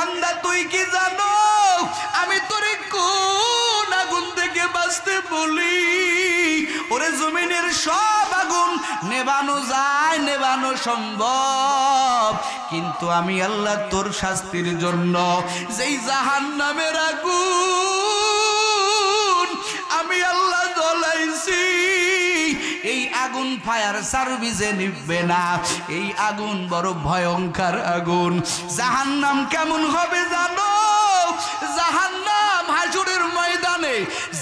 বান্দা তুই কি জানো আমি তোরে কোন আগুন থেকে বাঁচতে বলি? ওরে জমিনের সব আগুন নেভানো যায়, নেভানো সম্ভব, কিন্তু আমি আল্লাহ তোর শাস্তির জন্য যেই জাহান্নামের আগুন আমি আল্লাহ জ্বলাইছি, এই আগুন ফায়ার সার্ভিসে নিভবে না। এই আগুন বড় ভয়ঙ্কর আগুন। জাহান্নাম কেমন হবে জানো? জাহান্নাম হাসরের ময়দানে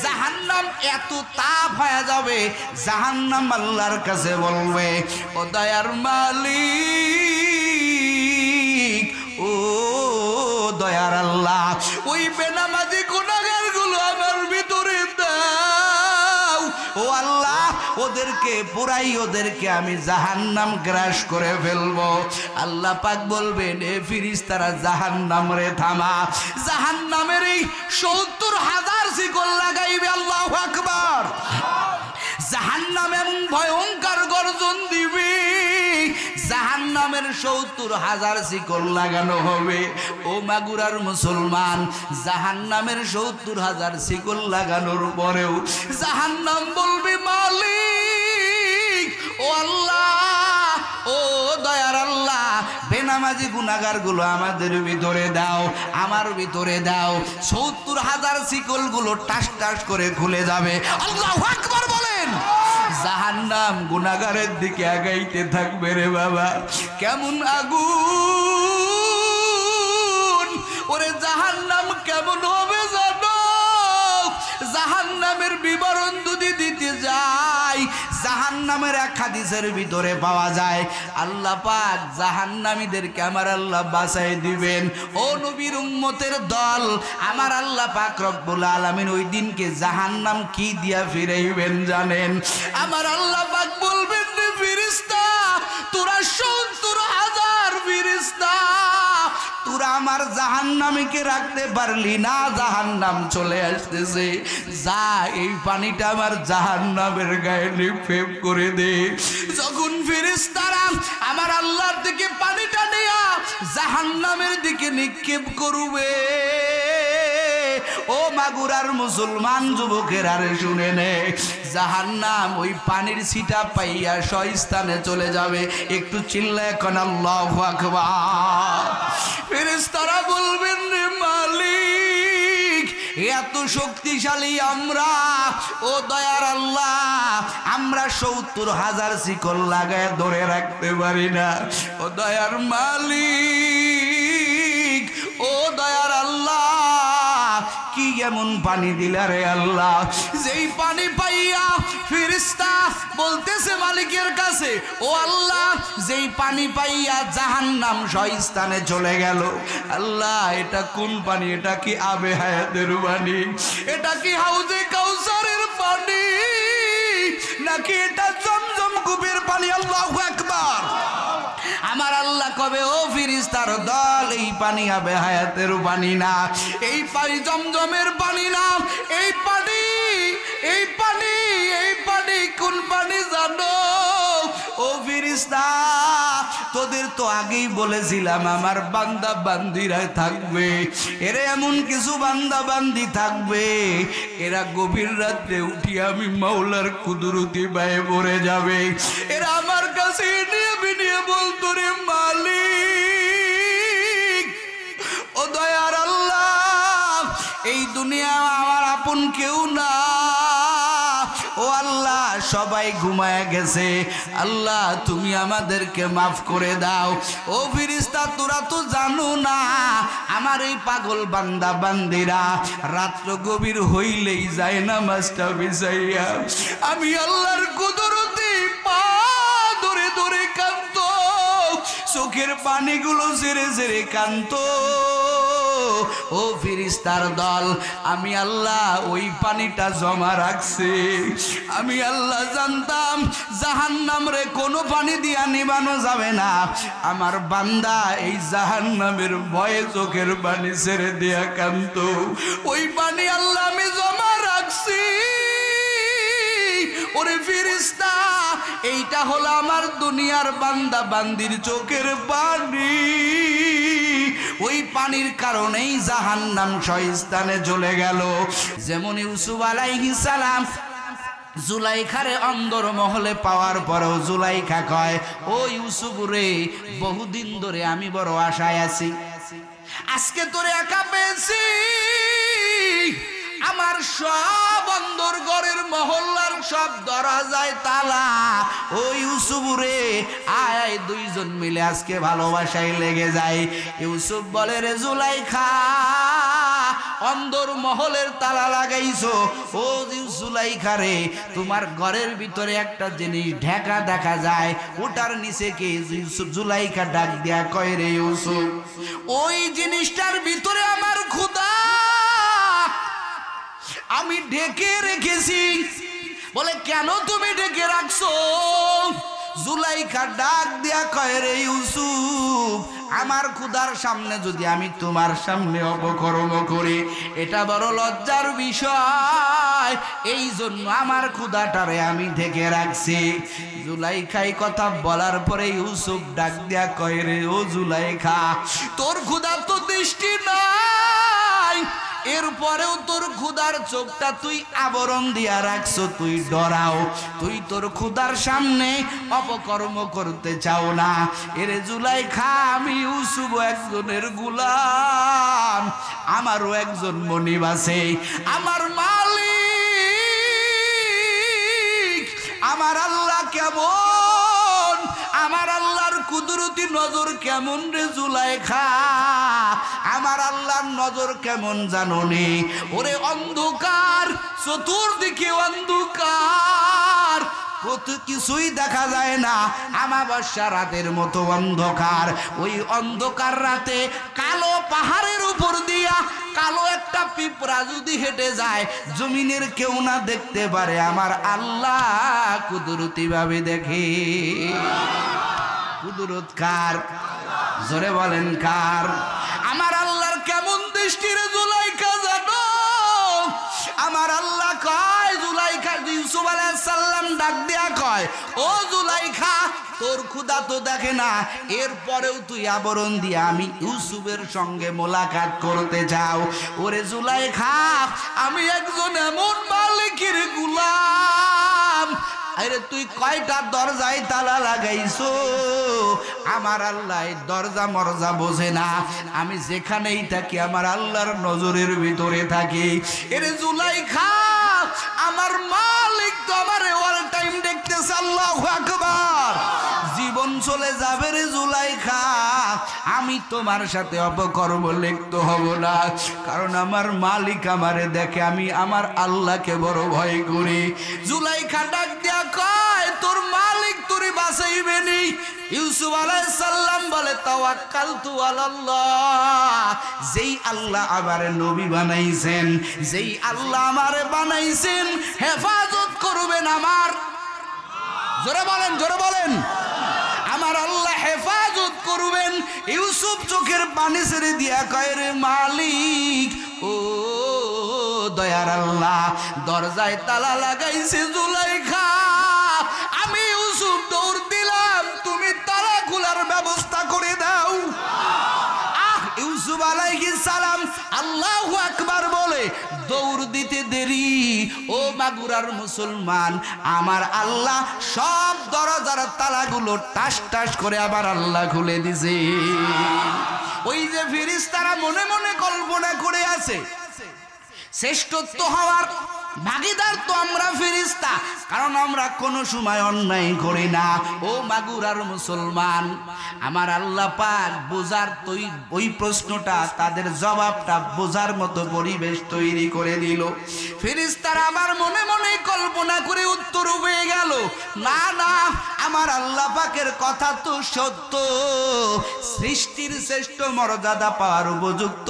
জাহান্নাম এত তাপ হয়ে যাবে, জাহান্নাম আল্লাহর কাছে বলবে, ও দয়ার মালিক, ও দয়ার আল্লাহ, ওই বেনামাজি গুনাহগার গুলো আমার ভিতরে দাও। ও আল্লাহ, ওদেরকে পুরাই, ওদেরকে আমি জাহান্নাম গ্রাস করে ফেলবো। আল্লাহ পাক বলবেন, এ ফেরেশতারা জাহান্নাম রে থামা। জাহান্নামের এই ৭০,০০০ শিকল লাগাইবে। আল্লাহু আকবার। জাহান্নাম এমন ভয়ঙ্কর গর্জন দিবে, জাহান্নামের ৭০,০০০ শিকল লাগানো হবে। ও মাগুরার মুসলমান, জাহান্নামের ৭০,০০০ শিকল লাগানোর পরেও জাহান্নাম বলবে, মালিক, ও আল্লাহ, ও দয়ার আল্লাহ, বেনামাজি গুনাহগার গুলো আমাদের ভিতরে দাও, আমার ভিতরে দাও। ৭০,০০০ শিকল গুলো টাস টাস করে খুলে যাবে। আল্লাহু আকবার বলেন। জাহান্নাম গুনাহগারের দিকে আগাইতে থাকবে রে বাবা। কেমন আগুন! ওরে জাহান্নাম কেমন হবে জানো? জাহান্নামের বিবরণ যদি দিতে যাই, জাহান্নামের এক হাদিসের ভিতরে পাওয়া যায়, আল্লাহ পাক জাহান্নামীদেরকে আমার আল্লাহ বাঁচাই দিবেন। ও নবীর উম্মতের দল, আমার আল্লাহ পাক রব্বুল আলামিন ওই দিনকে জাহান্নাম কি দিয়া ফিরাইবেন জানেন? আমার আল্লাহ পাক বলবেন, রে ফেরেশতা, তোরা ৭০,০০০ ফেরেশতা, তোরা আমার জাহান্নামীকে রাখতে পারলি না, জাহান্নাম চলে আসতেছে, যা এই পানিটা আমার জাহান্নামের গায়ে নিক্ষেপ করে দে। যখন ফেরেশতারা আমার আল্লাহর দিকে পানিটা নেয়া জাহান্নামের দিকে নিক্ষেপ করবে, ও মাগুরার মুসলমান যুবকের, আরে শুনে নে, জাহান্নাম ওই পানির ছিটা পাইয়া স্বস্থানে চলে যাবে। একটু চিল্লা এখন আল্লাহু আকবার। ফেরেশতারা বলবেন, রে মালিক, এত শক্তিশালী আমরা, ও দয়ার আল্লাহ, আমরা ৭০,০০০ শিকল লাগায় ধরে রাখতে পারি না। ও দয়ার মালিক, ও দয়ার আল্লাহ, কি এমন পানি দিলা রে আল্লাহ, যেই পানি পাইয়া ফেরেশতা বলতেছে মালিকের কাছে, ও আল্লাহ, যেই পানি পাইয়া জাহান্নাম স্বস্থানে চলে গেল। আল্লাহ, এটা কোন পানি? এটা কি আবে হায়াতের পানি? এটা কি হাউজে কাউসারের পানি? নাকি এটা জমজম কূপের পানি? আল্লাহু আকবার। আমার আল্লাহ কবে, ও ফেরেশতার দল, এই পানি আবে হায়াতের পানি না, এই পানি জমজমের পানি না, এই পানি, এই পানি, এই পানি কোন পানি জানো? ও ফেরেশতা, তোদের তো আগেই বলেছিলাম আমার বান্দা বান্দিরা থাকবে, এরা এমন কিছু বান্দা বান্দি থাকবে, এরা গভীর রাতে উঠি আমি মাওলার কুদরতি বায়ে পড়ে যাবে, এরা আমার কাছে নিয়ে বলতো, রে মালিক, ও দয়ার আল্লাহ, এই দুনিয়া আমার আপন কেউ না, ও আল্লাহ, সবাই ঘুমায় গেছে, আল্লাহ তুমি আমাদেরকে মাফ করে দাও। ও ফেরেশতা, তোরা তো জানো না, আমার এই পাগল বান্দা বান্দিরা রাত্র গভীর হইলেই যায় না মাছটা বিছাইয়া আমি আল্লাহর কুদরতি পা ধরে ধরে কাঁদতো, চোখের পানিগুলো ঝেড়ে ঝেড়ে কাঁদতো। ও ফেরেশতার দল, আমি আল্লাহ ওই পানিটা জমা রাখছি। আমি আল্লাহ জানতাম জাহান্নাম রে কোনো পানি দিয়া নিবানো যাবে না, আমার বান্দা এই জাহান্নামের ভয়ে চোখের পানি ছেড়ে দিয়া কাঁদতো, ওই পানি আল্লাহ আমি জমা রাখছি। ওরে ফেরেশতা, এইটা হলো আমার দুনিয়ার বান্দা বান্দির চোখের পানি। ওই পানির কারণেই জাহান্নাম স্থানে চলে গেল। যেমন ইউসুফ আলাইহিস সালাম জুলাইখারে অন্দর মহলে পাওয়ার পরেও জুলাইখা কয়, ও ইউসুফ রে, বহুদিন ধরে আমি বড় আশায় আছি, আজকে তোরে একা পেয়েছি। আমার সব অন্দর ঘরের মহল্লার সব দরজায় তালা। ও ইউসুফ রে, আয় দুইজন মিলে আজকে ভালোবাসায় লেগে যায়। ইউসুফ বলে, রে জুলাইখা, অন্দর মহলের তালা লাগাইছো। ও জুলাইখা রে, তোমার ঘরের ভিতরে একটা জিনিস ঢাকা দেখা যায়, ওটার নিচে কে? জুলাইখা ডাক দিয়া কয়, রে ইউসুফ, ওই জিনিসটার ভিতরে আমার খোদা, আমি ঢেকে রেখেছি। বলে, কেন তুমি ঢেকে রাখছো? জুলাইখা ডাক দিয়া কয়, রে ইউসুফ, আমার খোদার সামনে যদি আমি তোমার সামনে অপকর্ম করি, এটা বড় লজ্জার বিষয়, এই জন্য আমার খোদাটারে আমি ঢেকে রাখছি। জুলাইখাই কথা বলার পরে ইউসুফ ডাক দিয়া কয়, রে ও জুলাইখা, তোর খোদার তো দৃষ্টি নাই, এরপরেও তোর খোদার চোখটা তুই আবরণ দিয়া রাখছো, তুই ডরাও, তুই তোর খোদার সামনে অপকর্ম করতে চাও না। এরে জুলাইখা, আমি ইউসুফ একজনের গোলাম, আমারও একজন মনিব আছে, আমার মালিক আমার আল্লাহ কেমন, আমার আল্লাহর কুদরতি নজর কেমন রে জুলাইখা, আমার আল্লাহর নজর কেমন জানো নে? ওরে অন্ধকার, চতুর্দিকে অন্ধকার, কত কিছুই দেখা যায় না, আমাবস্যা রাতের মতো অন্ধকার। ওই অন্ধকার রাতে কালো পাহাড়ের উপর দিয়া কালো একটা পিঁপড়া যদি হেঁটে যায়, জমিনের কেউ না দেখতে পারে, আমার আল্লাহ কুদরতি ভাবে দেখে। কুদরত কার? জোরে বলেন কার? আমার আল্লাহর কেমন দৃষ্টি রে জুলাইখা জানো? আমার আল্লাহ কয়, জুলাইখা, ইউসুফ আলাইহিস সালাম ডাক দিয়া কয়, ও জুলাইখা, তোর খোদা তো দেখে না, এরপরেও তুই আবরণ দিয়ে আমি ইউসুফের সঙ্গে মোলাকাত করতে যাও। ওরে জুলাইখা, আমি একজন এমন মালিকের গোলাম, আরে তুই কয়টা দরজায় তালা লাগাইছো? আমার আল্লাহ দরজা মরজা বোঝে না, আমি যেখানেই থাকি আমার আল্লাহর নজরের ভিতরে থাকি। এরে জুলাইখা, আমার মালিক তো আমার অল টাইম দেখতেছে। আল্লাহু আকবার। জীবন চলে যাবে রে জুলাইখা, আমি তোমার সাথে অপকর্ম লিপ্ত হব না, কারণ আমার মালিক আমারে দেখে, আমি আমার আল্লাহকে বড় ভয় করি। জুলাইখা ডাক দিয়া কয়, তোর মালিক তোরে বাঁচাইবেনি। ইউসুফ আলাইহিস সালাম বলে, তাওয়াক্কালতু আলাল্লাহ, যেই আল্লাহ আমারে নবী বানাইছেন, যেই আল্লাহ আমারে বানাইছেন, হেফাজত করবেন আমার, জোরে বলেন, জোরে বলেন, আমার আল্লাহ হেফাজত করবেন। ইউসুফ চোখের পানি ছেড়ে দিয়া কয়, রে মালিক, ও দয়ার আল্লাহ, দরজায় তালা লাগাইছে জুলাইখা, আমি ইউসুফ দৌড় দিলাম, তুমি তালা খোলার ব্যবস্থা করে দাও। ইউসুফ আলাইহিস সালাম আল্লাহু আকবার বলে দৌড় দিতে দেরি। ও মাগুরার মুসলমান, আমার আল্লাহ সব দরজার তালাগুলো টাস টাস করে আবার আল্লাহ খুলে দিছে। ওই যে ফেরেশতারা মনে মনে কল্পনা করে আছে, শ্রেষ্ঠত্ব হওয়ার ভাগীদার তো আমরা ফেরেশতা, কারণ আমরা কোনো সময় অন্যায় করি না। ও মাগুরার মুসলমান, আমার আল্লাহ পাক বোঝার ওই প্রশ্নটা, তাদের জবাবটা বোঝার মতো পরিবেশ তৈরি করে দিল। ফেরেশতারা আবার মনে মনে কল্পনা করে উত্তর পেয়ে গেল, না না, আমার আল্লাহ পাকের কথা তো সত্য, সৃষ্টির শ্রেষ্ঠ মর্যাদা পাওয়ার উপযুক্ত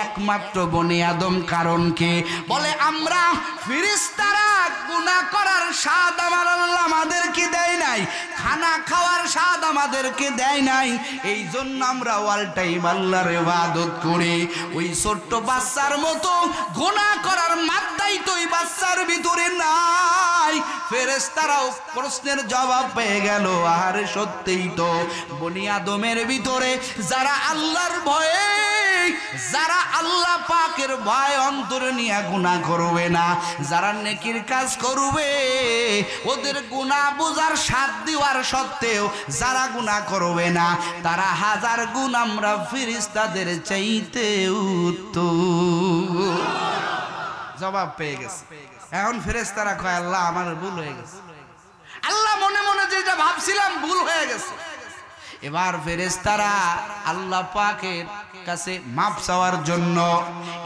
একমাত্র বনি আদম। কারণ কে? বলে আমরা ফেরেশতারা গুনাহ করার স্বাদ আমার আল্লাহ আমাদেরকে দেয় নাই, খানা খাওয়ার স্বাদ আমাদেরকে দেয় নাই, এই জন্য আমরা অল টাইম আল্লাহর ইবাদত করি। ওই ছোট্ট বাচ্চার মতো গুনাহ করার মাত্রাই তো ওই বাচ্চার ভিতরে নাই। ফেরেশতারাও প্রশ্নের জবাব পেয়ে গেল, আরে সত্যিই তো বনি আদমের ভিতরে যারা আল্লাহর ভয়ে, যারা আল্লাহ পাকের ভয় অন্তরে নিয়ে গুনাহ করবে না, যারা নেকির কাজ করবে, ওদের গুনাহ বোঝার সাথ দেওয়ার সত্ত্বেও যারা গুনাহ করবে না, তারা হাজার গুণ আমরা ফেরেশতাদের চাইতে উত্তম। জবাব পেয়ে গেছে। এখন ফেরেশতারা কয়, আল্লাহ আমার ভুল হয়ে গেছে। আল্লাহ মনে মনে যেটা ভাবছিলাম ভুল হয়ে গেছে। এবার ফেরেশতারা আল্লাহ পাকের কাছে মাপ চাওয়ার জন্য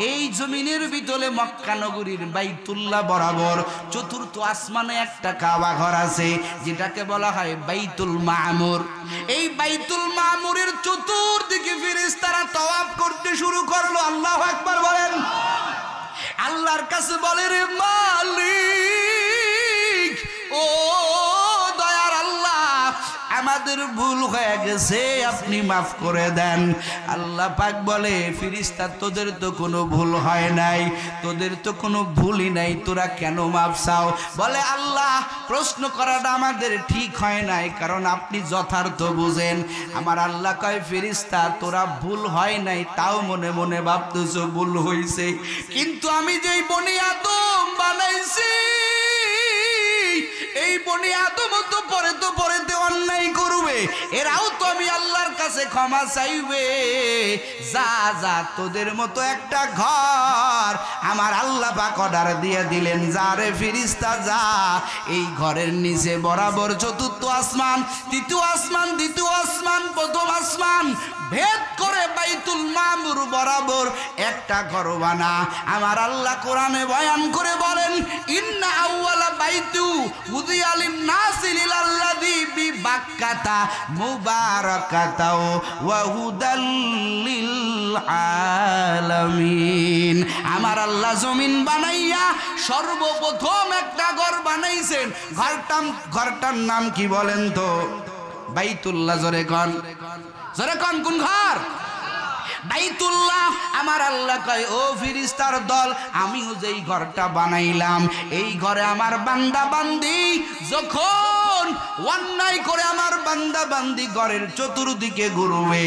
এই জমিনের ভিতরে মক্কা নগরীর বাইতুল্লাহ বরাবর চতুর্থ আসমানে একটা কাবা ঘর আছে, যেটাকে বলা হয় বাইতুল মামুর। এই বাইতুল মামুরের চতুর্দিকে ফেরেশতারা তাওয়াফ করতে শুরু করলো। আল্লাহু আকবার বলেন। আল্লাহর কাছে বলে, রে মালিক, ও দয়ার আল্লাহ, আমাদের ভুল হয়ে গেছে, আপনি মাফ করে দেন। আল্লাহ পাক বলে, ফেরেশতা তোদের তো কোনো ভুল হয় নাই, তোদের তো কোনো ভুলই নাই, তোরা কেন মাফ চাও? বলে, আল্লাহ প্রশ্ন করাটা আমাদের ঠিক হয় নাই, কারণ আপনি যথার্থ বুঝেন। আমার আল্লাহ কয়, ফেরেশতা তোরা ভুল হয় নাই তাও মনে মনে ভাবতেছ ভুল হইছে, কিন্তু আমি যেই বনি আদম বানাইছি, এই বনি আদম তো পরেতে অন্যায় করবে, এরাও তো আমি আল্লাহর কাছে ক্ষমা চাইবে। যা যা, তোদের মতো একটা ঘর আমার আল্লাহ পাক অর্ডার দিয়ে দিলেন, যা রে ফেরেশতা যা, এই ঘরের নিচে বরাবর চতুর্থ আসমান, তৃতীয় আসমান, দ্বিতীয় আসমান, প্রথম আসমান ভেদ করে বাইতুল মামুর বরাবর একটা ঘর বানা। আমার আল্লাহ কোরআনে বয়ান করে বলেন, ইন্না আউওয়ালা বাইতু উযিয়া লিন-নাসি লিল্লাযী বিবাক্কাতা মুবারাকাতাও ওয়া হুদাল লিল আলামিন। আমার আল্লাহ জমিন বানাইয়া সর্বপ্রথম একটা ঘর বানাইছেন। ঘরটার নাম কি বলেন তো? বাইতুল্লাহ। জোরে কোন, জোরে কোন, কোন ঘর? বাইতুল্লাহ। আমার আল্লাহ কয়, ও ফেরেশতার দল, আমিও যেই ঘরটা বানাইলাম, এই ঘরে আমার বান্দা বান্দি যখন অন্যায় করে আমার বান্দা বান্দি ঘরের চতুর্দিকে ঘুরবে,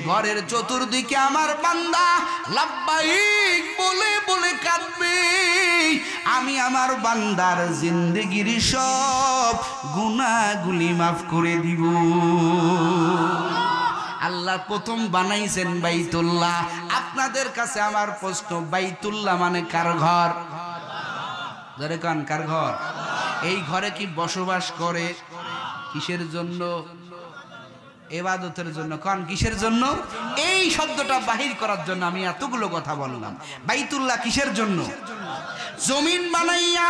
ঘরের চতুর্দিকে আমার বান্দা লাব্বাইক বলে বলে কাঁদবে, আমি আমার বান্দার জিন্দেগির সব গুনাহগুলি মাফ করে দিব। আল্লাহ প্রথম বানাইছেন বাইতুল্লাহ। আপনাদের কাছে আমার প্রশ্ন, বাইতুল্লাহ মানে কার ঘর? ধরে কান, কার ঘর? এই ঘরে কি বসবাস করে? কিসের জন্য? ইবাদতের জন্য। কোন কিসের জন্য? এই শব্দটা বাহির করার জন্য আমি এতগুলো কথা বললাম। বাইতুল্লাহ কিসের জন্য? জমিন বানাইয়া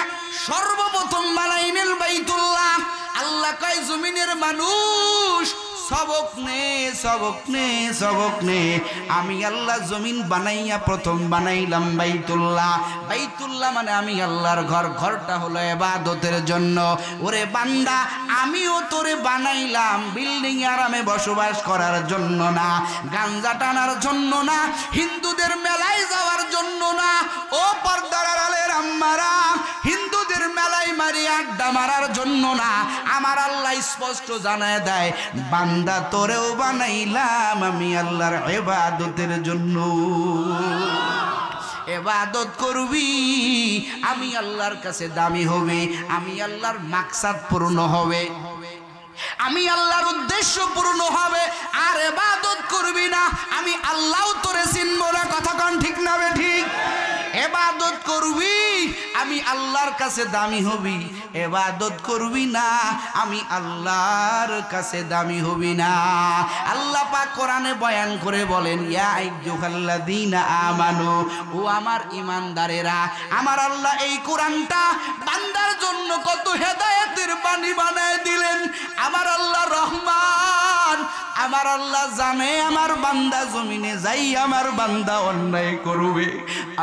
সর্বপ্রথম বানাইলেন বাইতুল্লাহ। আল্লাহ কয়, জমিনের মানুষ সবক নে, সবক নে, সবক নে। আমি আল্লাহ জমিন বানাইয়া প্রথম বানাইলাম বাইতুল্লাহ। বাইতুল্লাহ মানে আমি আল্লাহর ঘর। ঘরটা হলো ইবাদতের জন্য। ওরে বান্দা, আমিও তোরে বানাইলাম বিল্ডিং আরামে বসবাস করার জন্য না, গাঞ্জা টানার জন্য না, হিন্দুদের মেলায় যাওয়ার জন্য না। ও পর্দার আড়ালের আম্মারা, হিন্দুদের মেলায় মারি আড্ডা মারার জন্য না। আমার আল্লাহ স্পষ্ট জানায় দেয়, বান্দা তোরেও বানাইলাম আমি আল্লাহর ইবাদতের জন্য। ইবাদত করবি, আমি আল্লাহর কাছে দামি হবে, আমি আল্লাহর মাকসাদ পূর্ণ হবে, আমি আল্লাহর উদ্দেশ্য পূর্ণ হবে। আর ইবাদত করবি না, আমি আল্লাহও তোরে চিনব না। কথা কোন ঠিক না বে ঠিক? ইবাদত করবি, আমি আল্লাহর কাছে দামি হবি। ইবাদত করবি না, আমি আল্লাহর কাছে দামি হবি না। আল্লাহ পাক কোরআনে বয়ান করে বলেন, ইয়া আইয়ুহাল্লাযীনা আমানু, ও আমার ঈমানদারেরা। আমার আল্লাহ এই কোরআনটা বান্দার জন্য কত হেদায়েতের বাণী বানায় দিলেন। আমার আল্লাহ রহমান, আমার আল্লাহ জানে আমার বান্দা জমিনে যাই আমার বান্দা অন্যায় করবে,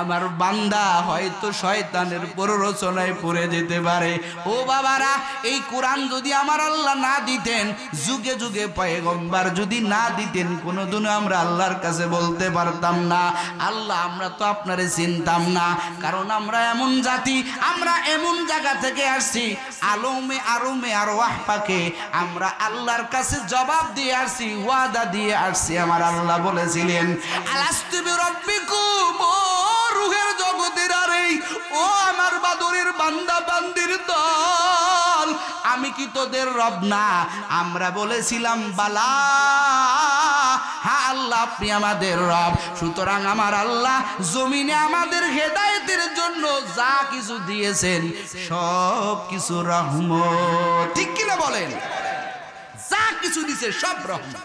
আমার বান্দা হয়তো শয়তানের প্ররোচনায় পড়ে যেতে পারে। ও বাবারা, এই কোরআন যদি আমার আল্লাহ না দিতেন, যুগে যুগে পয়গম্বর যদি না দিতেন, কোনোদিনও আমরা আল্লাহর কাছে বলতে পারতাম না আল্লাহ আমরা তো আপনারে চিনতাম না। কারণ আমরা এমন জাতি, আমরা এমন জায়গা থেকে আসছি, আলমে আরমে আর ওয়াহ পাকে আমরা আল্লাহর কাছে জবাব দিয়ে আসছি, ওয়াদা দিয়ে আসছি। আমার আল্লাহ বলেছিলেন আলাস্তু বিরাব্বিকুম, ও রূহের জগতের আরে ও আমার বাদরের বান্দা বান্দির দল, আমি কি তোদের রব না? আমরা বলেছিলাম বালা, হ্যাঁ আল্লাহ আপনি আমাদের রব। সুতরাং আমার আল্লাহ জমিনে আমাদের হেদায়েতের জন্য যা কিছু দিয়েছেন সব কিছু রহমত, ঠিক কিনা বলেন? যা কিছু দিয়েছে সব রহমত।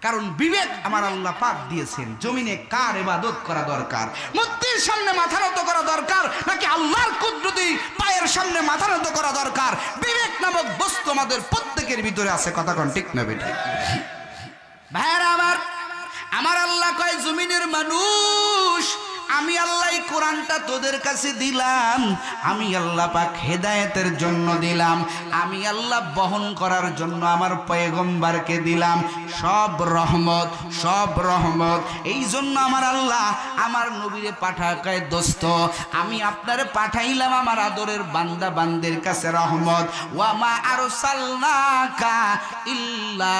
কারণ বিবেক আমার আল্লাহ পাক দিয়েছেন। জমিনে কার ইবাদত করা দরকার? মূর্তির সামনে মাথা নত করা দরকার নাকি আল্লাহর কুদরতি পায়ের সামনে মাথা নত করা দরকার? বিবেক নামক বস্তু আমাদের প্রত্যেকের ভিতরে আছে, কথা কোন ঠিক না বেঠিক? ভাইরা আমার আল্লাহ কয় জমিনের মানুষ, আমি আল্লাহ কোরআনটা তোদের কাছে দিলাম, আমি আল্লাহ পাক হেদায়েতের জন্য দিলাম, আমি আল্লাহ বহন করার জন্য আমার পয়গম্বরকে দিলাম। সব রহমত, সব রহমত। এই জন্য আমার আল্লাহ আমার নবীরে পাঠায়, দোস্ত আমি আপনারে পাঠাইলাম আমার আদরের বান্দা বান্দের কাছে রহমত। ওয়া মা আরসালনাকা ইল্লা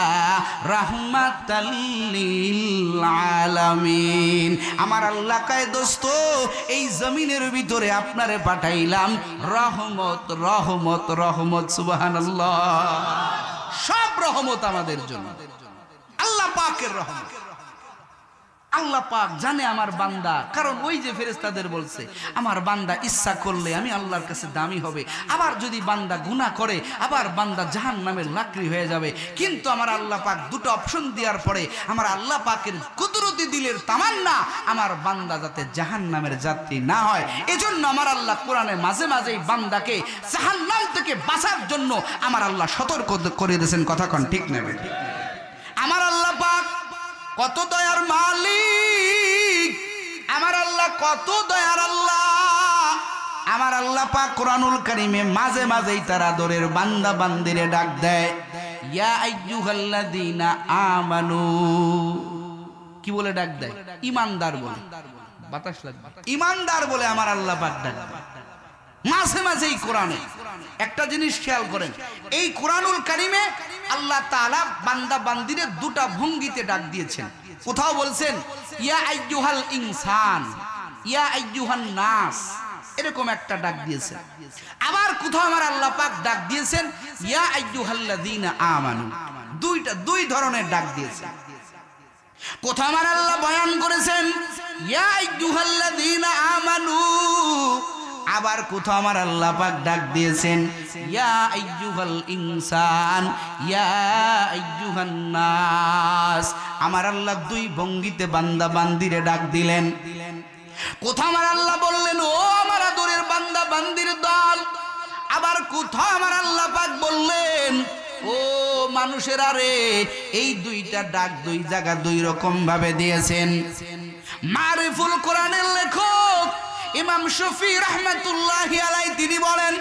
রাহমাতাল লিল আলামিন। আমার আল্লাহ কয় দোস্ত এই জমিনের ভিতরে আপনারে পাঠাইলাম রহমত, রহমত, রহমত। সুবহানাল্লাহ। সব রহমত আমাদের জন্য, আল্লাহ পাকের রহমত। আল্লাহ পাক জানে আমার বান্দা, কারণ ওই যে ফেরেশতাদের বলছে আমার বান্দা ইচ্ছা করলে আমি আল্লাহর কাছে দামি হবে, আবার যদি বান্দা গুনাহ করে আবার বান্দা জাহান্নামের লাকড়ি হয়ে যাবে। কিন্তু আমার আল্লাহ পাক দুটো অপশন দেওয়ার পরে আমার আল্লাহ পাকের কুদরতি দিলের তামান্না আমার বান্দা যাতে জাহান্নামের যাত্রী না হয়, এজন্য আমার আল্লাহ কোরআনে মাঝে মাঝেই বান্দাকে জাহান্নাম থেকে বাঁচার জন্য আমার আল্লাহ সতর্ক করে দিয়েছেন, কথা কোন ঠিক নেবে? আমার আল্লাহ পাক কত দয়ার মালিক, আমার আল্লাহ কত দয়ার আল্লাহ। আমার আল্লাহ পাক কোরআনুল কারীমে মাঝে মাঝেই তার আদরের বান্দা বান্দিরে ডাক দেয়, ইয়া আইয়ুহাল্লাযীনা আমানু। কি বলে ডাক দেয়? ঈমানদার বলে। বাতাস লাগবে, ঈমানদার বলে আমার আল্লাহ পাক ডাক দেয় মাঝে মাঝেই কোরআনে। একটা জিনিস খেয়াল করেন, এই কোরআনুল কারীমে আল্লাহ তাআলা বান্দা বান্দিরে দুটা ভঙ্গিতে ডাক দিয়েছেন। কোথাও বলছেন ইয়া আইয়ুহাল ইনসান, ইয়া আইয়ুহান নাস, এরকম একটা ডাক দিয়েছেন। আবার কোথাও আমার আল্লাহ পাক ডাক দিয়েছেন ইয়া আইয়ুহাল্লাযীনা আমানু। দুই ধরনের ডাক দিয়েছেন। কোথাও আমার আল্লাহ বয়ান করেছেন ইয়া আইয়ুহাল্লাযীনা আমানু, আবার কোথাও আমার আল্লাহ পাক ডাক দিয়েছেন ইয়া আইয়ুহাল ইনসান, ইয়া আইয়ুহান নাস। আমার আল্লাহ দুই ভঙ্গিতে বান্দা বান্দিরে ডাক দিলেন। কোথাও আমার আল্লাহ বললেন ও আমার আদরের বান্দা বান্দির দল, আবার কোথাও আমার আল্লাহ পাক বললেন ও মানুষের আরে। এই দুইটা ডাক দুই জায়গা দুই রকম ভাবে দিয়েছেন। মারিফুল কোরআনের লেখক ইমাম শফি রাহমাতুল্লাহি আলাইহি তিনি বলেন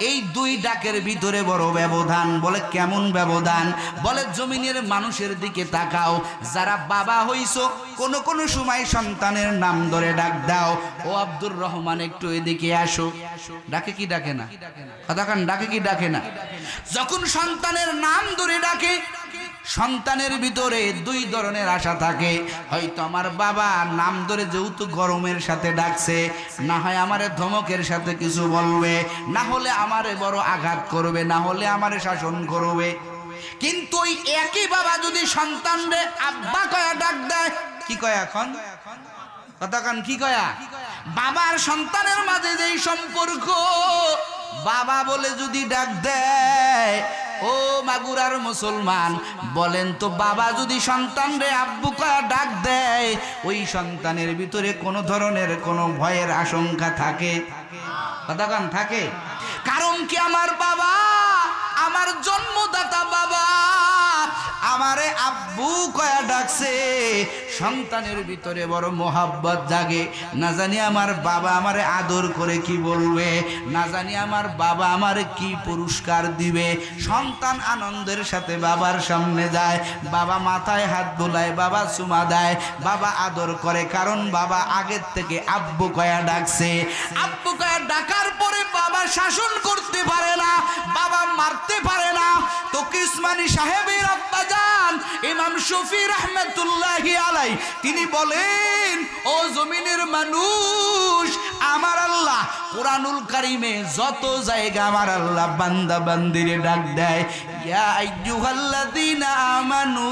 এই দুই ডাকের ভিতরে বড় ব্যবধান। বলে কেমন ব্যবধান? বলে জমিনের মানুষের দিকে তাকাও, যারা বাবা হইছো কোন কোন সময় সন্তানের নাম ধরে ডাক দাও, ও আব্দুর রহমান একটু এদিকে আসো। ডাকে কি ডাকে না? কথাকান ডাকে কি ডাকে না? যখন সন্তানের নাম ধরে ডাকে সন্তানের ভিতরে দুই ধরনের আশা থাকে। হয়তো আমার বাবা নাম ধরে যেহেতু গরমের সাথে ডাকছে, না হয় আমারে ধমকের সাথে কিছু বলবে, না হলে আমারে বড় আঘাত করবে, না হলে আমারে শাসন করবে। কিন্তু ওই একই বাবা যদি সন্তানরে আব্বা কয়া ডাক দেয়, কি কয় এখন? কথাকান কি কয়া? বাবার সন্তানের মাঝে যেই সম্পর্ক, বাবা বলে যদি ডাক দেয়, ও মাগুরার মুসলমান বলেন তো, বাবা যদি সন্তানরে আব্বু কয়া ডাক দেয়, ওই সন্তানের ভিতরে কোনো ধরনের কোনো ভয়ের আশঙ্কা থাকে? কথাকান থাকে? কারণ কি আমার বাবা, আমার জন্মদাতা বাবা আমারে আব্বু কয়া ডাকছে, সন্তানের ভিতরে বড় মোহাব্বত জাগে। না জানি আমার বাবা আমারে আদর করে কি বলবে, না জানি আমার বাবা আমারে কি পুরস্কার দিবে। সন্তান আনন্দের সাথে বাবার সামনে যায়, বাবা মাথায় হাত বোলায়, বাবা চুমা দেয়, বাবা আদর করে, কারণ বাবা আগের থেকে আব্বু কয়া ডাকছে। আব্বু কয়া ডাকার পরে বাবা শাসন করতে পারে না, বাবা মারতে পারে না। তো কিসমানি সাহেবের আব্বাজান ইমাম শফি রাহমাতুল্লাহি আলাই তিনি বলেন, ও জমিনের মানুষ, আমার আল্লাহ কুরআনুল কারীমে যত জায়গা আমার আল্লাহ বান্দা বান্দিরে ডাক দেয়, ইয়া আইয়ুহাল্লাযীনা আমানু,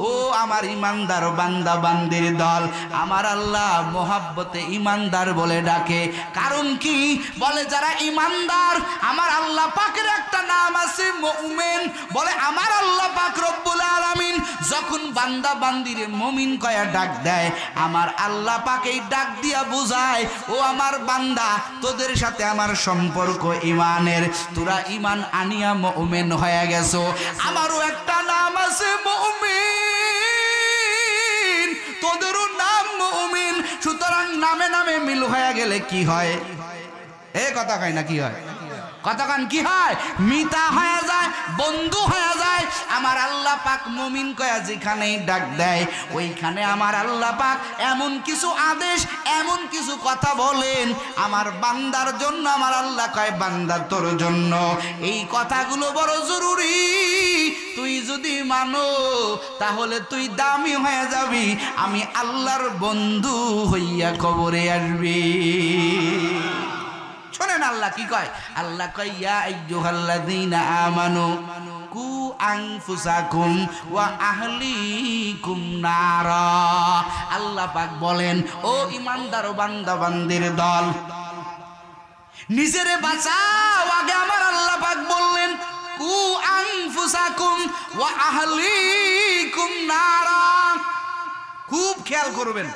ও আমার ইমানদার বান্দা বান্দির দল, আমার আল্লাহ মোহাব্বতে ইমানদার বলে ডাকে। কারণ কি? বলে যারা ইমানদার, আমার আল্লাহ পাকের একটা নাম আছে মুমিন। বলে আমার আল্লাহ পাক রব্বুল আলামিন যখন বান্দা বান্দিরে মুমিন কয়া ডাক দেয়, আমার আল্লাহ পাক এই ডাক দিয়া বুঝায়, ও আমার বান্দা, তোদের সাথে আমার সম্পর্ক ইমানের, তোরা ইমান আনিয়া মুমিন হয়ে গেছো। আমারও একটা নাম আছে মুমিন, তোদেরও নাম মুমিন। সুতরাং নামে নামে মিল হয়ে গেলে কি হয়? এ কথা কয় না, কি হয়? কতক্ষণ কি হয়? মিতা হয়ে যায়, বন্ধু হয়ে যায়। আমার আল্লাহ পাক মুমিন কয়া যেখানেই ডাক দেয়, ওইখানে আমার আল্লাহ পাক এমন কিছু আদেশ, এমন কিছু কথা বলেন আমার বান্দার জন্য। আমার আল্লাহ কয়, বান্দা তোর জন্য এই কথাগুলো বড় জরুরি, তুই যদি মানো তাহলে তুই দামি হয়ে যাবি, আমি আল্লাহর বন্ধু হইয়া কবরে আসবি। শোনেন আল্লাহ কি কয়? আল্লাহ কয়, ইয়া আইয়ুহাল্লাযীনা আমানু কু আনফুসাকুম ওয়া আহলিকুম নারা। আল্লাহ পাক বলেন, ও ইমানদার বান্দা বান্দির দল, নিজেরে বাঁচাও। আগে আমার আল্লাহ পাক বললেন, কু আনফুসাকুম ওয়া আহলিকুম নারা। খুব খেয়াল করবেন,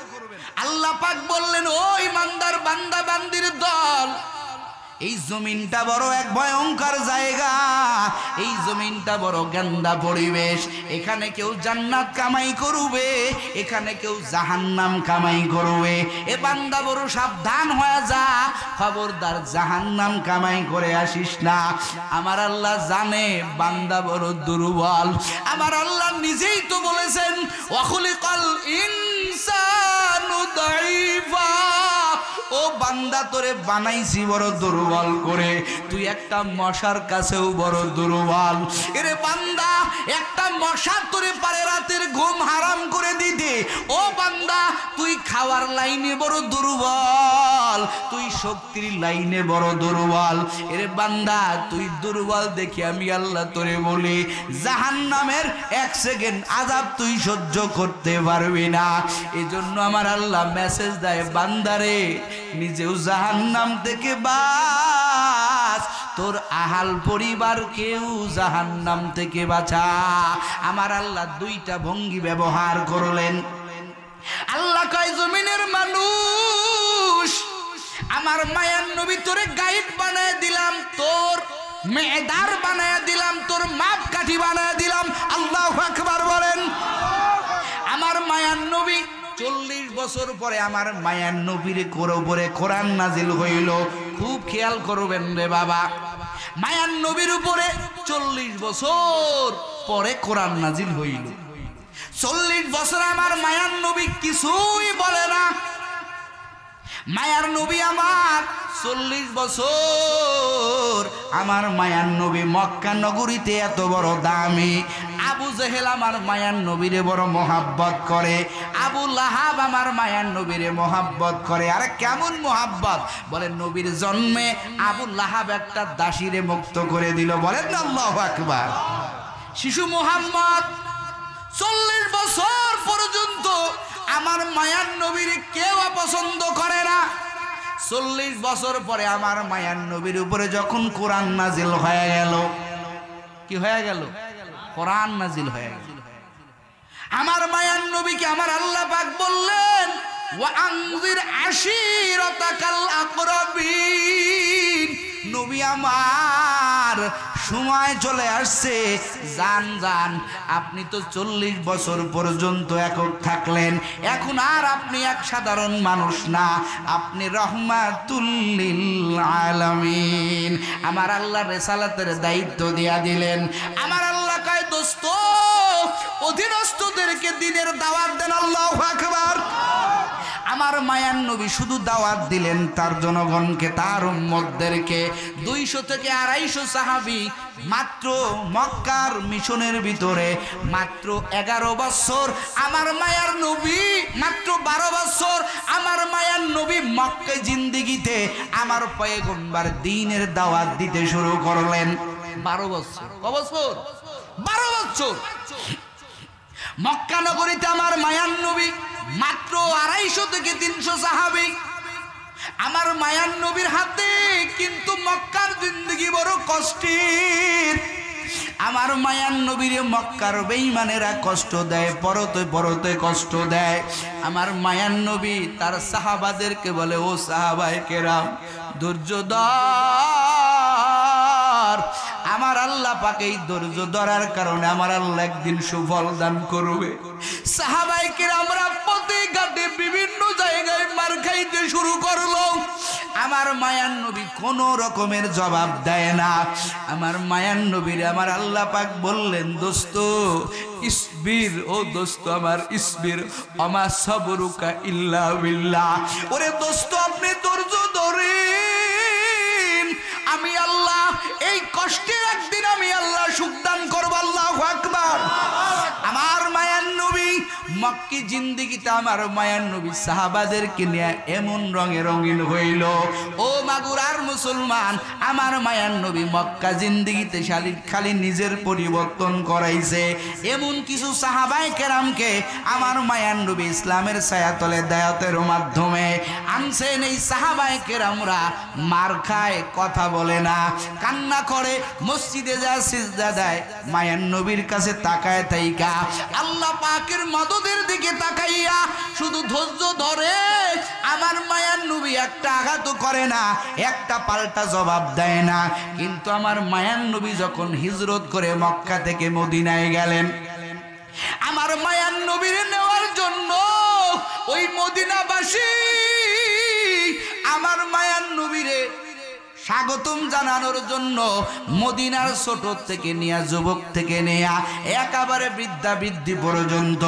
আল্লাহ পাক বললেন, ও ইমানদার বান্দা বান্দির দল, এই জমিনটা বড় এক ভয়ঙ্কর জায়গা, এই জমিনটা বড় গেন্দা পরিবেশ। এখানে কেউ জান্নাত কামাই করবে, এখানে কেউ জাহান্নাম কামাই করবে। এ বান্দা বড় সাবধান হয়ে যা, খবরদার জাহান্নাম কামাই করে আসিস না। আমার আল্লাহ জানে বান্দা বড় দুর্বল। আমার আল্লাহ নিজেই তো বলেছেন, ওয়া খুলিকাল ইনসানু দাঈফা, ও বান্দা তোরে বানাইছি বড় দুর্বল করে, তুই একটা মশার কাছেও বড় দুর্বল। এরে বান্দা, একটা মশা তোরে পারে রাতের ঘুম হারাম করে দিতে। ও বান্দা, তুই খাওয়ার লাইনে বড় দুর্বল, তুই শক্তির লাইনে বড় দুর্বল। এরে বান্দা, তুই দুর্বল দেখে আমি আল্লাহ তোরে বলি, জাহান্নামের 1 সেকেন্ড আযাব তুই সহ্য করতে পারবি না। এজন্য আমার আল্লাহ মেসেজ দেয়, বান্দারে নিজেও জাহান্নাম থেকে বাঁচ, তোর আহাল পরিবার কেউ জাহান্নাম থেকে বাঁচা। আমার আল্লাহ দুইটা ভঙ্গি ব্যবহার করলেন। আল্লাহ কয়, জমিনের মানুষ, আমার মায়ার নবী তোরে গাইড বানায় দিলাম, তোর মেয়েদার বানায় দিলাম, তোর মাপ কাঠি বানায় দিলাম। আল্লাহু আকবার বলেন। আমার মায়ার নবী 40 বছর পরে আমার মায়ার নবীর উপরে কোরআন নাজিল হইল। খুব খেয়াল করবেন রে বাবা, মায়ার নবীর উপরে 40 বছর পরে কোরআন নাজিল হইল। 40 বছর আমার মায়ার নবী কিছুই বলে না। মায়ার নবী আমার 40 বছর, আমার মায়ার নবী মক্কা নগরীতে এত বড় দামি। আবু জেহেল আমার মায়ার নবীরে বড় মোহাব্বত করে, আবু লাহাব আমার মায়ার নবীরে মোহাব্বত করে। আরে কেমন মোহাব্বত! বলে নবীর জন্মে আবু লাহাব একটা দাসীরে মুক্ত করে দিল। বলেন না আল্লাহু আকবার। শিশু মুহাম্মদ 40 বছর পর্যন্ত আমার মায়ার নবীর কেউ অপছন্দ করে না। 40 বছর পরে আমার মায়ার নবীর উপরে যখন কোরআন নাজিল হয়ে গেল, কি হয়ে গেল? কোরআন নাজিল হয়ে গেল। আমার মায়ার নবীকে আমার আল্লাহ পাক বললেন, ওয়া আনজির আশিরাতাকাল আকরাবিন। নবী আমার সময় চলে আসছে, যান যান। আপনি তো 40 বছর পর্যন্ত একক থাকলেন, এখন আর আপনি এক সাধারণ মানুষ না, আপনি রহমাতুল লিল আলামিন। আমার আল্লাহ রিসালাতের দায়িত্ব দিয়া দিলেন। আমার আল্লাহ কয়, দোস্ত অধীনস্থদেরকে দ্বীনের দাওয়াত দেন। আল্লাহু আকবার। আমার মায়ার নবী শুধু দাওয়াত দিলেন তার জনগণকে, তার উম্মতদেরকে। 200 থেকে 250 সাহাবী মাত্র মক্কার মিশনের ভিতরে, মাত্র 11 বছর আমার মায়ার নবী, মাত্র 12 বছর আমার মায়ার নবী মক্কায় জিন্দেগিতে আমার পয়গম্বর দ্বীনের দাওয়াত দিতে শুরু করলেন। 12 বছর। কত বছর? 12 বছর। মক্কা নগরীতে আমার মায়ার নবী মাত্র 250 থেকে 300 সাহাবী। আমার মায়ার নবীর হাতে কিন্তু মক্কার জিন্দেগি বড় কষ্টের। আমার মায়ার নবীরে মক্কার বেঈমানেরা কষ্ট দেয়, পরতে পরতে কষ্ট দেয়। আমার মায়ার নবী তার সাহাবাদেরকে বলে, ও সাহাবায়ে কেরাম, ধৈর্য ধর। আমার আল্লাহ পাক এই ধৈর্য ধরার কারণে আমার আল্লাহ একদিন সুফল দান করবে। সাহাবায়ে কেরামরা পথে ঘাটে বিভিন্ন জায়গায় মার খাইতে শুরু করলো। আমার মায়ার নবী কোনো রকমের জবাব দেয় না। আমার মায়ার নবীর আমার আল্লাহ পাক বললেন, দোস্ত ইসবির, ও দোস্ত আমার ইসবির, আমা সাবরুকা ইল্লা বিল্লাহ। ওরে দোস্ত আপনি ধৈর্য ধরেন, আমি আল্লাহ এই কষ্টের একদিন আমি আল্লাহ সুখ দান করব। আল্লাহু আকবার। আমার মায়ার নবী মক্কি জিন্দেগিতে আমার মায়ার নবী সাহাবাদেরকে নিয়ে এমন রঙে রঙিন হইল। ও মাগুরার মুসলমান, আমার মায়ার নবী মক্কা জিন্দেগিতে খালি নিজের পরিবর্তন করাইছে, এমন কিছু সাহাবায়ে কেরামকে আমার মায়ার নবী ইসলামের ছায়াতলে দায়াতের মাধ্যমে আনছেন। এই সাহাবায়ে কেরামরা মার খায়, কথা বলে না, কান্না করে, মসজিদে যা সিজদা দেয়, মায়ার নবীর কাছে তাকায় থাইকা আল্লাহ পাকের মদদের দিকে তাকাইয়া শুধু ধৈর্য ধরে। আমার মায়ার নবী একটা আঘাত করে না, একটা পাল্টা জবাব দেয় না। কিন্তু আমার মায়ার নবী যখন হিজরত করে মক্কা থেকে মদিনায় গেলেন, আমার মায়ার নবীর নেওয়ার জন্য ওই মদিনাবাসী আমার মায়ার নবীরে স্বাগতম জানানোর জন্য মদিনার ছোট থেকে নিয়া, যুবক থেকে নেয়া একেবারে বৃদ্ধা বৃদ্ধি পর্যন্ত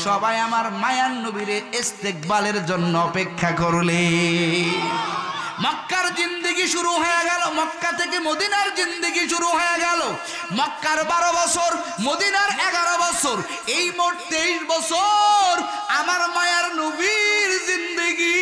সবাই আমার মায়ার নবীরে ইস্তেকবালের জন্য অপেক্ষা করলে। মক্কার জিন্দেগি শুরু হয়ে গেল, মক্কা থেকে মদিনার জিন্দেগি শুরু হয়ে গেল। মক্কার 12 বছর, মদিনার 11 বছর, এই মোট 23 বছর আমার মায়ার নবীর জিন্দেগি।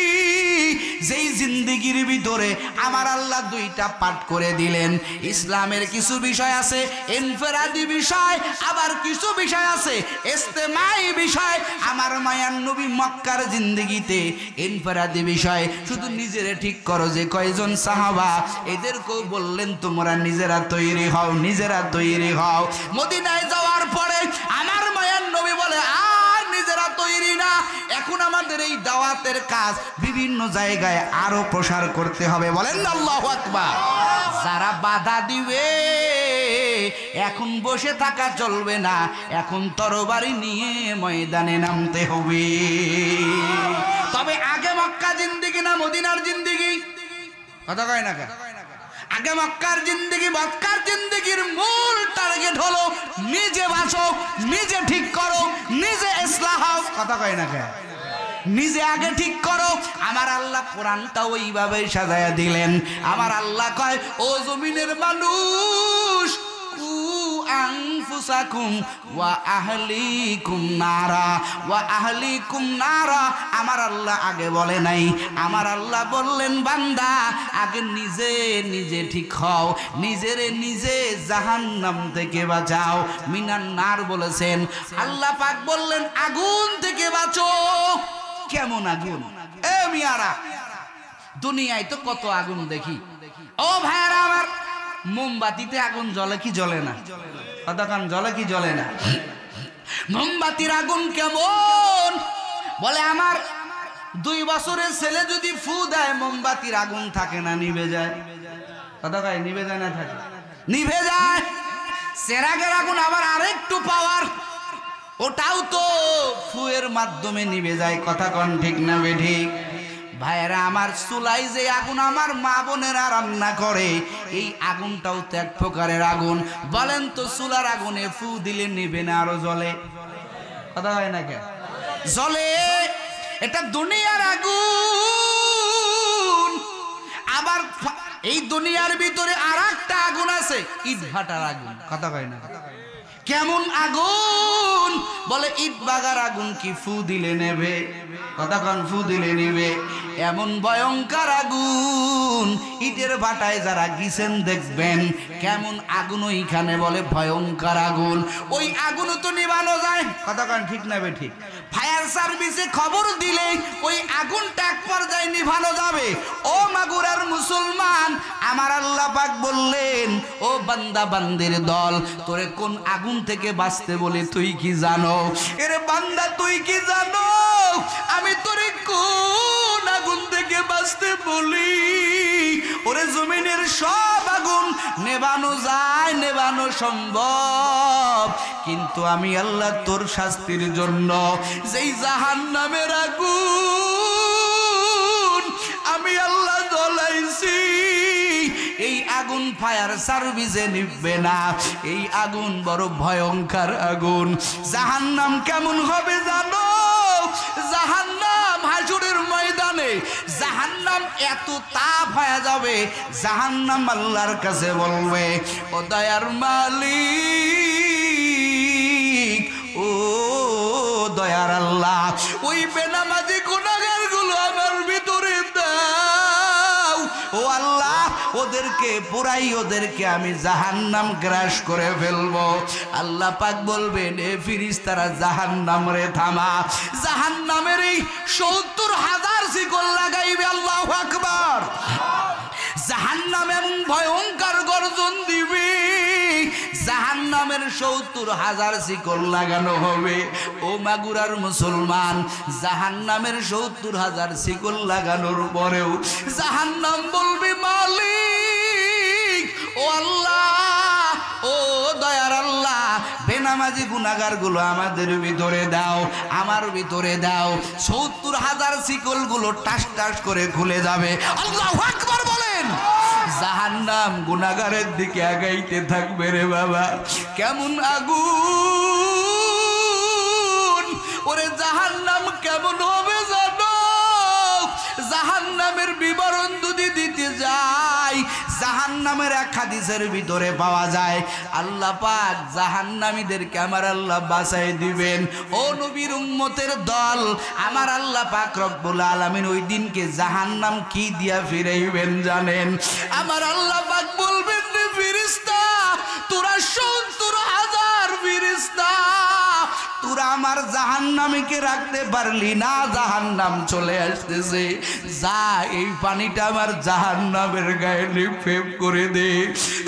যেই জিন্দেগির ভিতরে আমার আল্লাহ 2টা পাঠ করে দিলেন। ইসলামের কিছু বিষয় আছে ইনফিরাদি বিষয়, আবার কিছু বিষয় আছে ইস্তেমাই বিষয়। আমার মায়ার নবী মক্কার জিন্দেগিতে ইনফিরাদি বিষয় শুধু নিজেরে ঠিক করো যে কয়জন সাহাবা, এদেরকেও বললেন তোমরা নিজেরা তৈরি হও, নিজেরা তৈরি হও। মদিনায় যাওয়ার পরে আমার মায়ার নবী বলে, আর নিজেরা তৈরি না, এখন আমাদের এই দাওয়াতের কাজ বিভিন্ন জায়গায় আরো প্রসার করতে হবে। বলেন আল্লাহু আকবার। যারা বাধা দিবে এখন বসে থাকা চলবে না, এখন তরবারি নিয়ে ময়দানে নামতে হবে। তবে আগে মক্কা জিন্দেগি না মদিনার জিন্দেগি? কথা কয় না কেন? আগে মক্কার জিন্দেগি। মক্কার জিন্দেগির মূল টার্গেট হলো নিজে বাঁচো, নিজে ঠিক করো, নিজে ইসলাহ হও। কথা কয় না কেন? নিজে আগে ঠিক করো। আমার আল্লাহ কোরআনটা ওইভাবে সাজায়া দিলেন। আমার আল্লাহ কয়, ও জমিনের মানুষ, আনফুসাকুম ওয়া আহলিকুম নারা ওয়া আহলিকুম নারা। আমার আল্লাহ আগে বলে নাই, আমার আল্লাহ বললেন বান্দা আগে নিজে নিজে ঠিক হও, নিজেরে নিজে জাহান্নাম থেকে বাঁচাও। মিনান নার বলেছেন, আল্লাহ পাক বললেন আগুন থেকে বাঁচো। কেমন আগুন? এ মিয়ারা, দুনিয়ায় তো কত আগুন দেখি। ও ভাইরা আমার, মোমবাতিতে আগুন জ্বলে কি জ্বলে না? কতক্ষণ জ্বলে কি জ্বলে না? মোমবাতির আগুন কেমন? বলে আমার 2 বছরের ছেলে যদি ফু দেয় মোমবাতির আগুন থাকে না, নিভে যায়। কথা কয় নিভে যায় না থাকে? নিভে যায়। চেরাগের আগুন আবার আরেকটু পাওয়ার, ওটাও তো ফুয়ের মাধ্যমে নিভে যায়। কথা কন ঠিক না বেঠিক? ভাইয়েরা আমার, চুলাই যে আগুন আমার মা বোনেরা রান্না করে, এই আগুনটাও তো এক প্রকারের আগুন। বলেন তো চুলার আগুনে ফু দিলে নিবে না আরো জ্বলে? কথা হয় না কেন? জ্বলে। এটা দুনিয়ার আগুন। আবার এই দুনিয়ার ভিতরে আর একটা আগুন আছে, ইট ভাটার আগুন। কথা কয় না? কেমন আগুন? বলে ইট বাগার আগুন কি ফু দিলে নেবে? কথা কন, ফু দিলে নিবে? এমন ভয়ঙ্কর আগুন। ইটের ভাটায় যারা গিয়েছেন দেখবেন কেমন আগুন ওইখানে, বলে ভয়ঙ্কর আগুন। ওই আগুনও তো নিভানো যায়। কথা কন ঠিক না বেঠিক? ফায়ার সার্ভিসে খবর দিলে ওই আগুনটা এক পর্যায়ে নিভানো যাবে। ও মাগুরার মুসলমান, আমার আল্লাহ পাক বললেন, ও বান্দা বান্দির দল, তোরে কোন আগুন থেকে বাঁচতে বলে তুই কি জানো? এরে বান্দা, তুই কি জানো আমি তোরে কোন আগুন থেকে বাঁচতে বলি? ওরে জমিনের সব আগুন নেভানো যায়, নেভানো সম্ভব, কিন্তু আমি আল্লাহ তোর শাস্তির জন্য যেই জাহান্নামের আগুন আমি আল্লাহ জ্বলাইছি, এই আগুন ফায়ার সার্ভিসে নিভবে না। এই আগুন বড় ভয়ঙ্কর আগুন। জাহান্নাম কেমন হবে জানো? জাহান্নাম হাসরের ময়দানে জাহান্নাম এত তাপ হয়ে যাবে, জাহান্নাম আল্লাহর কাছে বলবে, ও দয়ার মালিক, ও দয়ার আল্লাহ, ওই বেনামাজি গুনাহগার গুলো আমার ভিতরে দাও। ও আল্লাহ, ওদেরকে পুরাই, ওদেরকে আমি জাহান্নাম গ্রাস করে ফেলবো। আল্লাহ পাক বলবেন, এ ফেরেশতারা জাহান্নাম রে থামা। জাহান্নামের এই ৭০,০০০ শিকল লাগাইবে। আল্লাহু আকবার। জাহান্নাম এমন ভয়ঙ্কর গর্জন দিবে, জাহান্নামের ৭০,০০০ শিকল লাগানো হবে। ও মাগুরার মুসলমান, জাহান্নামের ৭০,০০০ শিকল লাগানোর পরেও জাহান্নাম বলবে, মালিক, ও আল্লাহ, ও দয়ার আল্লাহ, বেনামাজি গুনাহগার গুলো আমাদের ভিতরে দাও, আমার ভিতরে দাও। ৭০,০০০ শিকল গুলো টাস টাস করে খুলে যাবে। আল্লাহু আকবার বলেন। জাহান্নাম গুনাহগারের দিকে আগাইতে থাকবে। রে বাবা, কেমন আগুন! ওরে জাহান্নাম কেমন হবে জানো? জাহান্নামের বিবরণ যদি দিতে যাই, জাহান্নামের এক হাদিসের ভিতরে পাওয়া যায়, আল্লাহ পাক জাহান্নামীদেরকে আমার আল্লাহ বাঁচাই দিবেন। ও নবীর উম্মতের দল, আমার আল্লাহ পাক রব্বুল আলামিন ওই দিনকে জাহান্নাম কি দিয়া ফিরাইবেন জানেন? আমার আল্লাহ পাক বলবেন, রে ফেরেশতা, তোরা ৭০,০০০ ফেরেশতা, তোরা আমার জাহান্নামীকে রাখতে পারলি না, জাহান্নাম চলে আসতেছে, যা এই পানিটা আমার জাহান্নামের গায়ে নিক্ষেপ করে দে।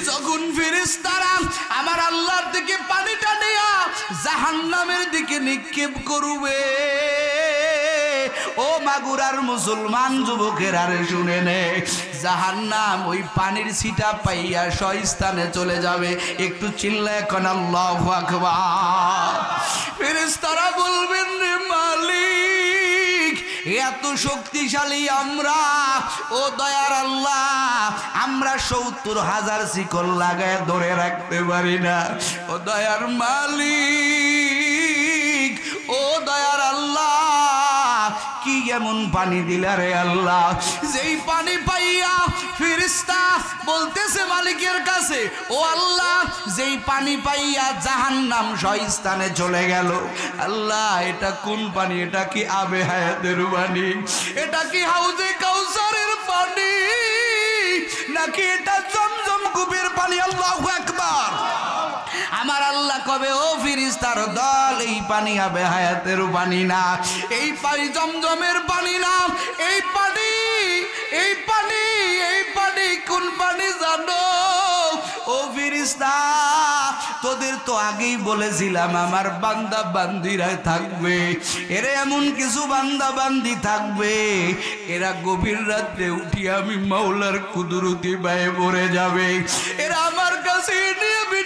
যখন ফেরেশতারা আমার আল্লাহর দিকে পানিটা নিয়ে জাহান্নামের দিকে নিক্ষেপ করবে, ও মাগুরার মুসলমান যুবকের, আরে শুনে নে, জাহান্নাম ওই পানির ছিটা পাইয়া স্বস্থানে চলে যাবে। একটু চিল্লায় এখন আল্লাহু আকবার। ফেরেশতারা বলবেন, রে মালিক, এত শক্তিশালী আমরা, ও দয়ার আল্লাহ, আমরা ৭০,০০০ শিকল লাগায় ধরে রাখতে পারি না। ও দয়ার মালিক, ও দয়ার আল্লাহ, কি এমন পানি দিলা রে আল্লাহ, যেই পানি পাইয়া ফেরেশতা বলতেছে মালিকের কাছে, ও আল্লাহ, যেই পানি পাইয়া জাহান্নাম স্বস্থানে চলে গেল। আল্লাহ, এটা কোন পানি? এটা কি আবে হায়াতের পানি? এটা কি হাউজে কাউসারের পানি? নাকি এটা জমজম কূপের পানি? আল্লাহু আকবার। আমার আল্লাহ কবে, ও ফেরেশতার দল, এই পানি আবে হায়াতের পানি না, এই পানি জমজমের পানি না, এই পানি, এই পানি, এই পানি কোন পানি জানো? ও ফেরেশতা, তোদের তো আগেই বলেছিলাম আমার বান্দা বান্দিরা থাকবে, এরা এমন কিছু বান্দা বান্দি থাকবে এরা গভীর রাত্রে উঠি আমি মাওলার কুদরতি বায়ে পড়ে যাবে। এরা আমার কাছে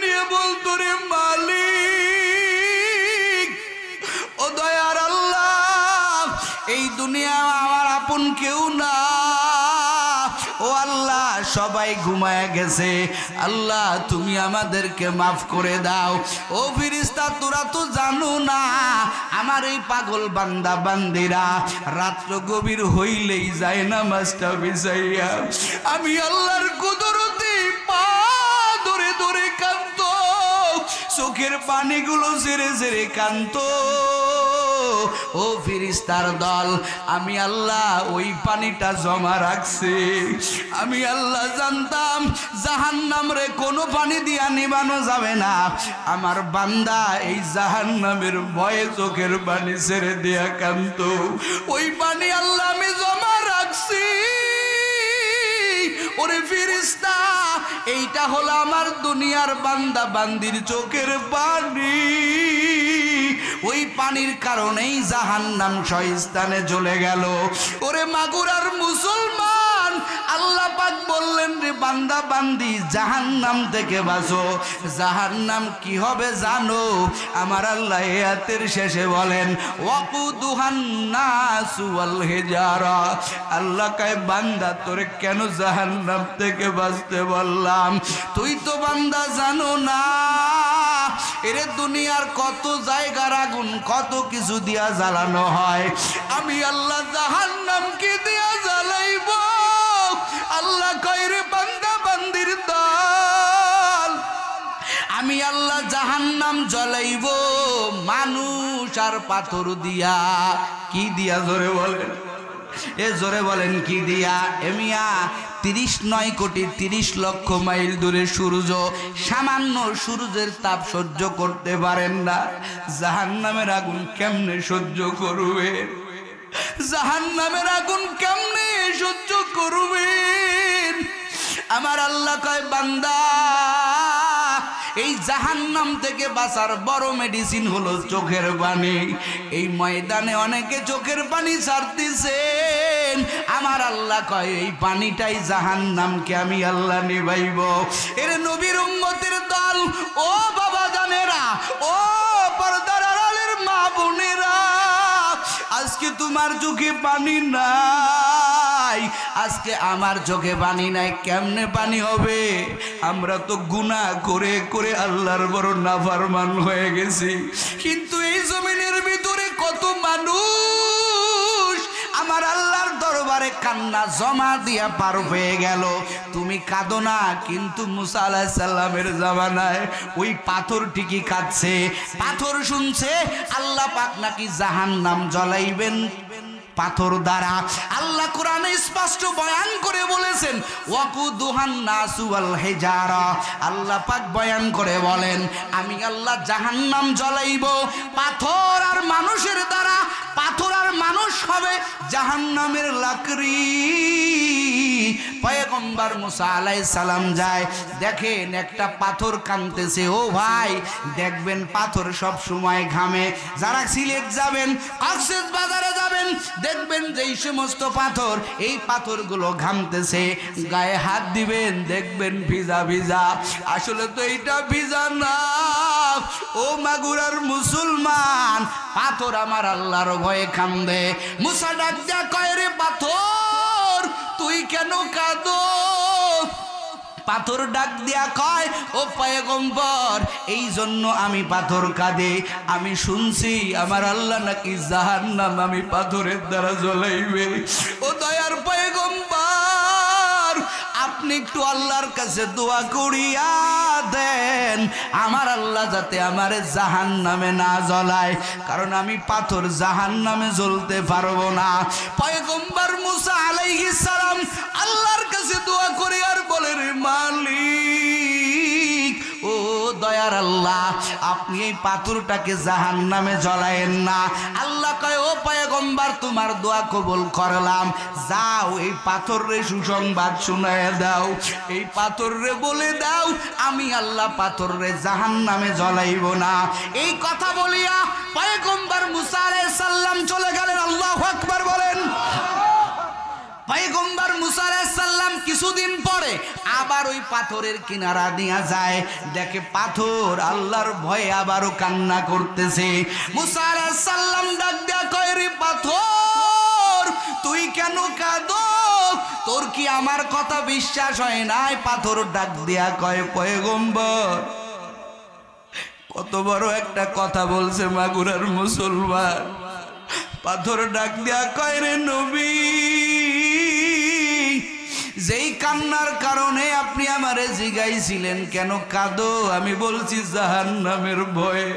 নিয়ে বলতো রে মালিক ও দয়ার আল্লাহ, এই দুনিয়া আমার আপন কেউ না, ও আল্লাহ সবাই ঘুমায় গেছে, আল্লাহ তুমি আমাদেরকে মাফ করে দাও। ও ফেরেশতা তোরা তো জানো না আমার এই পাগল বান্দা বান্দিরা রাত্র গভীর হইলেই যায় না মাছটা বিছাইয়া আমি আল্লাহর কুদরতে পা ধরে ধরে কাঁদতো, চোখের পানিগুলো ঝেড়ে ঝেড়ে কাঁদতো। ও ফেরেশতার দল, আমি আল্লাহ ওই পানিটা জমা রাখছি। আমি আল্লাহ জানতাম জাহান্নাম রে কোনো পানি দিয়া নিবানো যাবে না, আমার বান্দা এই জাহান্নামের ভয়ে চোখের পানি ছেড়ে দিয়া কাঁদতো, ওই পানি আল্লাহ আমি জমা রাখছি। ওরে ফেরেশতা এইটা হলো আমার দুনিয়ার বান্দা বান্দির চোখের পানি, ওই পানির কারণেই জাহান্নাম শয়স্তানে চলে গেল। ওরে মাগুরার মুসলমান, আল্লাহ পাক বললেন রে বান্দা বান্দি জাহান্নাম থেকে বাঁচো। জাহান্নাম কি হবে জানো? আমার আল্লাহ আয়াতের শেষে বলেন ওয়াকুদুহান নাসু ওয়াল হিজারা, আল্লাহ কয় বান্দা তোরে কেন জাহান্নাম থেকে বাঁচতে বললাম? তুই তো বান্দা জানো না এরে দুনিয়ার কত জায়গার আগুন কত কিছু দিয়া জ্বালানো হয়, আমি আল্লাহ জাহান্নামকে দিয়া জ্বালাইব। আল্লাহ কয় রে বান্দা বান্দির দল, আমি আল্লাহ জাহান্নাম জ্বলাইব মানুষ আর পাথর দিয়া। কি দিয়া জোরে বলেন, এ জোরে বলেন কি দিয়া? এমিয়া 39 কোটি 30 লক্ষ মাইল দূরে সূর্য, সামান্য সূর্যের তাপ সহ্য করতে পারেন না, জাহান্নামের আগুন কেমনে সহ্য করবে? জাহান্নামের আগুন কেমনে সহ্য করবেন? আমার আল্লাহ কয় বান্দা এই জাহান্নাম থেকে বাঁচার বড় মেডিসিন হলো চোখের পানি। এই ময়দানে অনেকে চোখের পানি ছাড়তেছেন, আমার আল্লাহ কয় এই পানিটাই জাহান্নামকে আমি আল্লাহ নিভাইব। এর নবীর উম্মতের দল, ও বাবা জানেরা, ও পর্দার আড়ালের মা বোনেরা, আজকে তোমার চোখে পানি নাই, আজকে আমার চোখে পানি নাই, কেমনে পানি হবে? আমরা তো গুনাহ করে করে আল্লাহর বড় নাফরমান হয়ে গেছি। কিন্তু এই জমিনের ভিতরে কত মানুষ আমার আল্লাহর দরবারে কান্না জমা দিয়া পার হয়ে গেল। তুমি কাঁদো না, কিন্তু মুসা আলাইহিস সালামের জামানায় ওই পাথর ঠিকই কাঁদছে। পাথর শুনছে আল্লাহ পাক নাকি জাহান্নাম জ্বলাইবেন পাথর দ্বারা। আল্লাহ কোরআনে স্পষ্ট বয়ান করে বলেছেন ওয়াকুদুহান নাসু ওয়াল হিজারা, আল্লাহ পাক বয়ান করে বলেন আমি আল্লাহ জাহান্নাম জ্বলাইব পাথর আর মানুষের দ্বারা। পাথর আর মানুষ হবে জাহান্নামের লাকড়ি। পয়গম্বর মুসা আলাইহিস সালাম যায়, দেখেন একটা পাথর কাঁদতেছে। ও ভাই দেখবেন পাথর সব সময় ঘামে। যারা সিলেট যাবেন, কক্সবাজার বাজারে যাবেন, দেখবেন যেই সমস্ত পাথর, এই পাথরগুলো ঘামতেছে, গায়ে হাত দিবেন দেখবেন ভিজা ভিজা। আসলে তো এইটা ভিজা না। ও মাগুরার মুসলমান, পাথর আমার আল্লাহর ভয়ে কান্দে। মুসা ডাক দিয়া কয় রে পাথর তুই কেন কাঁদো? পাথর ডাক দিয়া কয় ও পয়গম্বর এই জন্য আমি পাথর কাঁদে, আমি শুনছি আমার আল্লাহ নাকি জাহান্নাম আমি পাথরের দ্বারা জ্বলাইবে। ও দয়ার পয়গম্বর আপনি একটু আল্লাহর কাছে দোয়া করিয়া দেন আমার আল্লাহ যাতে আমারে জাহান্নামে না জ্বলায়, কারণ আমি পাথর জাহান্নামে জ্বলতে পারবো না। পয়গম্বর মুসা আলাইহিস সালাম আল্লাহর কাছে দোয়া করে আর বলে রে মালিক, ও দয়ার আল্লাহ আল্লাহ আপনি এই পাথরটাকে জাহান্নামে জ্বলায়েন না। আল্লাহ কয় ও পয়গম্বর তোমার দোয়া কবুল করলাম, যাও এই পাথরে সুসংবাদ শুনায় দাও, এই পাথরে বলে দাও আমি আল্লাহ পাথরে জাহান্নামে জ্বলাইব না। এই কথা বলিয়া পয়গম্বর মুসা আলাইহিস সালাম চলে গেলেন। আল্লাহু আকবার বলেন। পয়গম্বর মুসা আলাইহিস সালাম কিছুদিন পরে আবার ওই পাথরের কিনারা দিয়া যায়, দেখে পাথর আল্লাহর ভয়ে আবারও কান্না করতেছে। মুসা আলাইহিস সালাম ডাক দেয়া কয় রে পাথর তুই কেন কাঁদো, তোর কি আমার কথা বিশ্বাস হয় নাই? পাথর ডাক দেয়া কয় পয়গম্বর কত বড় একটা কথা বলছে মাগুরার মুসলমান। পাথর ডাক দেয়া কয় রে নবী যেই কান্নার কারণে আপনি আমারে জিগাইছিলেন কেন কাঁদো, আমি বলছি জাহান্নামের ভয়ে।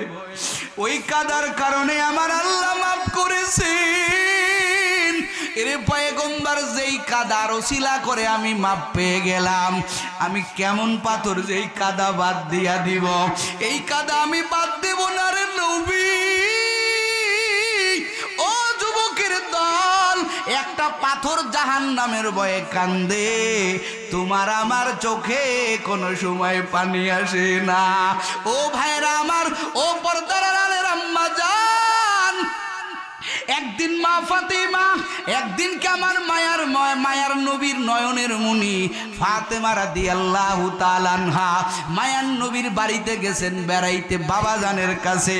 ওই কাদার কারণে আমার আল্লাহ মাফ করেছেন। এরে পয়গম্বর যেই কাদার ওসিলা করে আমি মাপ পেয়ে গেলাম, আমি কেমন পাথর যেই কাদা বাদ দিয়া দিব? এই কাদা আমি বাদ দেব না রে নবী। ও যুবকের দল, একটা পাথর জাহান্নামের ভয়ে কান্দে, তোমার আমার চোখে কোনো সময় পানি আসে না। ও ভাইরা আমার, ও পর্দার আড়ালের আম্মা জান, একদিন মা ফাতেমা, একদিন কে আমার মায়ার নবীর নয়নের মুনি ফাতেমা রাদিয়াল্লাহু তাআলা আনহা মায়ার নবীর বাড়িতে গেছেন বেড়াইতে বাবাজানের কাছে।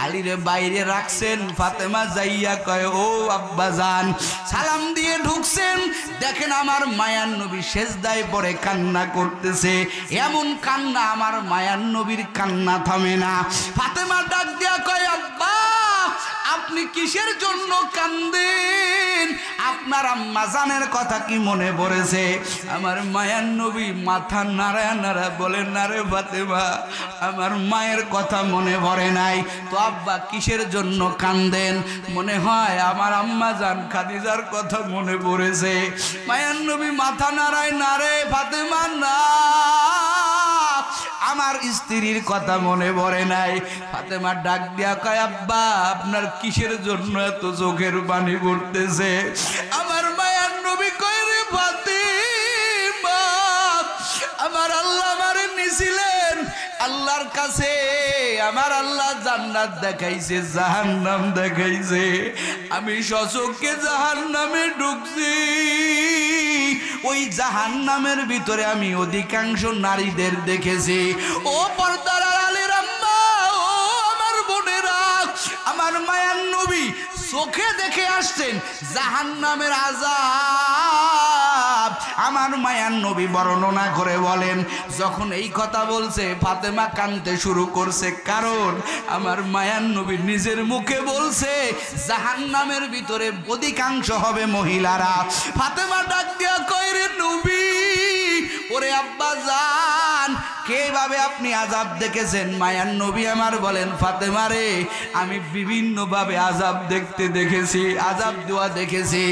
আলীরে বাইরে রাখছেন, ফাতেমা যাইয়া কয় ও আব্বাজান, সালাম দিয়ে ঢুকছেন, দেখেন আমার মায়ার নবী সেজদায় পড়ে কান্না করতেছে। এমন কান্না, আমার মায়ার নবীর কান্না থামে না। ফাতেমা ডাক দিয়া কয় আব্বা আপনি কিসের জন্য কান্দেন? আপনার আম্মা জানের কথা কি মনে পড়েছে? আমার মায়ার নবী মাথা নাড়ায় নাড়ায় বলেন না রে ফাতেমা, আমার মায়ের কথা মনে পড়ে নাই। তো আব্বা কিসের জন্য কান্দেন? মনে হয় আমার আম্মা জান খাদিজার কথা মনে পড়েছে। মায়ার নবী মাথা নাড়ায় না রে ফাতেমা না, আমার স্ত্রীর কথা মনে পড়ে নাই। ফাতেমা ডাক দিয়া কয় আব্বা আপনার কিসের জন্য এত চোখের পানি পড়তেছে? আমার মায়ার নবী কয় রে ফাতেমা, আমার আল্লাহ আমারে নিছিলেন আল্লাহর কাছে, আমার আল্লাহ জান্নাত দেখাইছে জাহান্নাম দেখাইছে, আমি সচক্ষে জাহান্নামে ঢুকছি। ওই জাহান্নামের ভিতরে আমি অধিকাংশ নারীদের দেখেছি। ও পর্দার আড়ালের আম্মা, ও আমার বোনেরা, আমার মায়ার নবী চোখে দেখে আসছেন জাহান্নামের আযাব। আমার মায়ার নবী বর্ণনা করে বলেন, যখন এই কথা বলছে ফাতেমা কাঁদতে শুরু করছে, কারণ আমার মায়ার নবী নিজের মুখে বলছে জাহান্নামের ভিতরে অধিকাংশ হবে মহিলারা। ফাতেমা ডাক দিয়া কয় রে নবী, ওরে আব্বা জান কিভাবে আপনি আযাব দেখেছেন? মায়ার নবী আমার বলেন ফাতেমা রে, আমি বিভিন্ন ভাবে আযাব দেখেছি, আযাব দেওয়া দেখেছি।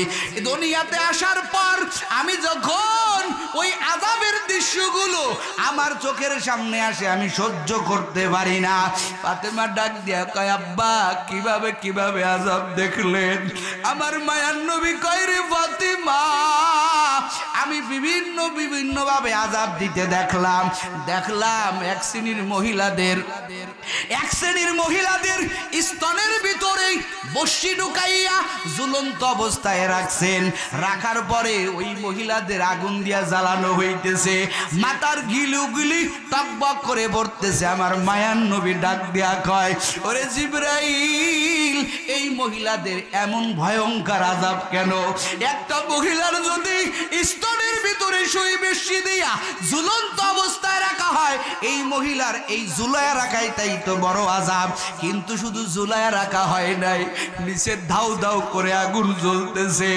দুনিয়াতে আসার পর আমি যখন ওই আযাবের দৃশ্যগুলো আমার চোখের সামনে আসে আমি সহ্য করতে পারি না। ফাতেমা ডাক দিয়া কয় আব্বা কিভাবে আযাব দেখলেন? আমার মায়ার নবী কয় রে ফাতেমা, আমি বিভিন্ন ভাবে আযাব দিতে দেখলাম এক শ্রেণীর মহিলাদের স্তনের ভিতরে বর্ষি ঢুকাইয়া ঝুলন্ত অবস্থায় রাখছেন। রাখার পরে ওই মহিলাদের আগুন দিয়া জ্বালানো হইতেছে, মাথার গিলুগুলি টকবক করে পড়তেছে। আমার মায়ার নবী ডাক দিয়া কয় ওরে জিবরাইল, এই মহিলাদের এমন ভয়ঙ্কর আযাব কেন? একটা মহিলার যদি স্তনের ভিতরে সুই বেশি দিয়া ঝুলন্ত অবস্থায় রাখা হয়, এই মহিলার এই ঝুলায়া রাখাই তাই তো বড় আযাব। কিন্তু শুধু ঝুলায়া রাখা হয় নাই, নিচে ধাউ ধাউ করে আগুন জ্বলতেছে।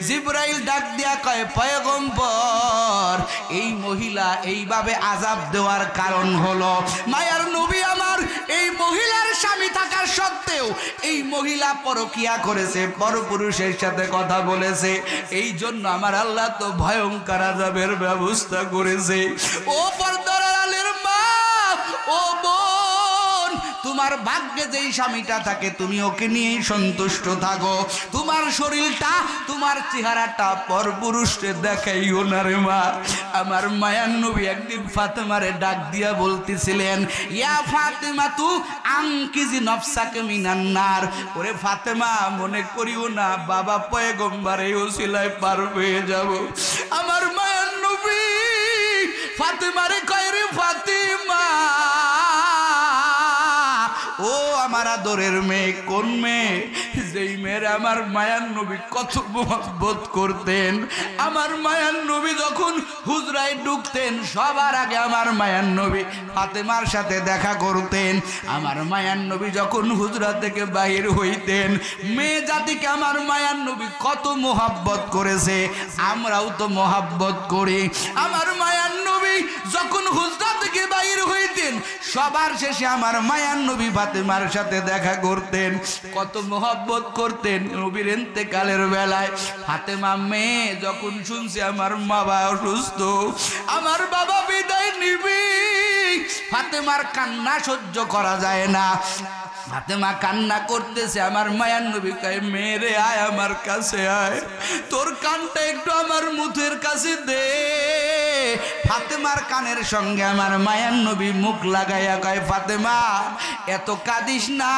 জিবরাইল ডাক দিয়া কয় পয়গম্বর, এই মহিলা এইভাবে আযাব দেওয়ার কারণ হলো মায়ার নবী আমার এই মহিলার স্বামী থাকার সত্ত্বেও এই মহিলা পরকিয়া করেছে, পরপুরুষের সাথে কথা বলেছে, এই জন্য আমার আল্লাহ তো ভয়ঙ্কর আযাবের ব্যবস্থা করেছে। ও পর্দার আড়ালের মা, ও বোন, তোমার ভাগ্যে যেই স্বামীটা থাকে তুমি ওকে নিয়েই সন্তুষ্ট থাকো। তোমার শরীরটা তোমার চেহারাটা পরপুরুষে দেখাইও না রে মা। আমার মায়ার নবী একদিন ফাতেমারে ডাক দিয়া বলতেছিলেন, ইয়া ফাতেমা তু আনকিজি নফসাকে মিনান নার। ওরে ফাতেমা, মনে করিও না বাবা পয়গম্বর এই ওসিলায় পার হয়ে যাব। আমার মায়ার নবী ফাতেমারে কয়, রে ফাতেমা, ও আমার আদরের মেয়ে। কোন মেয়ে? যেই মেয়ের আমার মায়ার নবী কত মহব্বত করতেন। আমার মায়ার নবী যখন হুজরায় ঢুকতেন সবার আগে আমার মায়ার নবী ফাতেমার সাথে দেখা করতেন। আমার মায়ার নবী যখন হুজরা থেকে বাহির হইতেন, মেয়ে জাতিকে আমার মায়ার নবী কত মহব্বত করেছে, আমরাও তো মহব্বত করি। আমার মায়ার নবী যখন হুজরা থেকে বাহির হইতেন সবার শেষে আমার মায়ার নবী ফাতেমার সাথে দেখা করতেন, কত মহব্বত করতেন। নবীর ইন্তেকালের বেলায় ফাতেমা মেয়ে যখন শুনছে আমার বাবা অসুস্থ, আমার বাবা বিদায় নিবি, ফাতেমার কান্না সহ্য করা যায় না। ফাতেমা কান্না করতেছে, আমার মায়ার নবী কয়, মেরে আয় আমার কাছে আয়, তোর কানটা একটু আমার মুখের কাছে দে। ফাতেমার কানের সঙ্গে আমার মায়ার নবী মুখ লাগাইয়া কয়, ফাতেমা এত কাঁদিস না,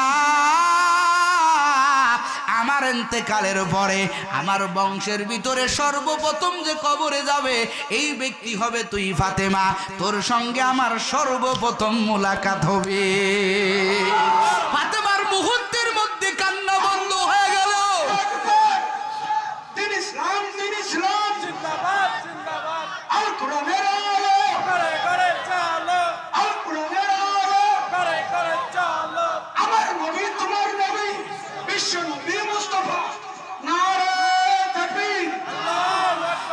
আমার ইন্তেকালের পরে আমার বংশের ভিতরে সর্বপ্রথম যে কবরে যাবে এই ব্যক্তি হবে তুই ফাতেমা, তোর সঙ্গে আমার সর্বপ্রথম মোলাকাত হবে। ফাতেমার মুহূর্তের মধ্যে কান্না বন্ধ হয়ে গেল।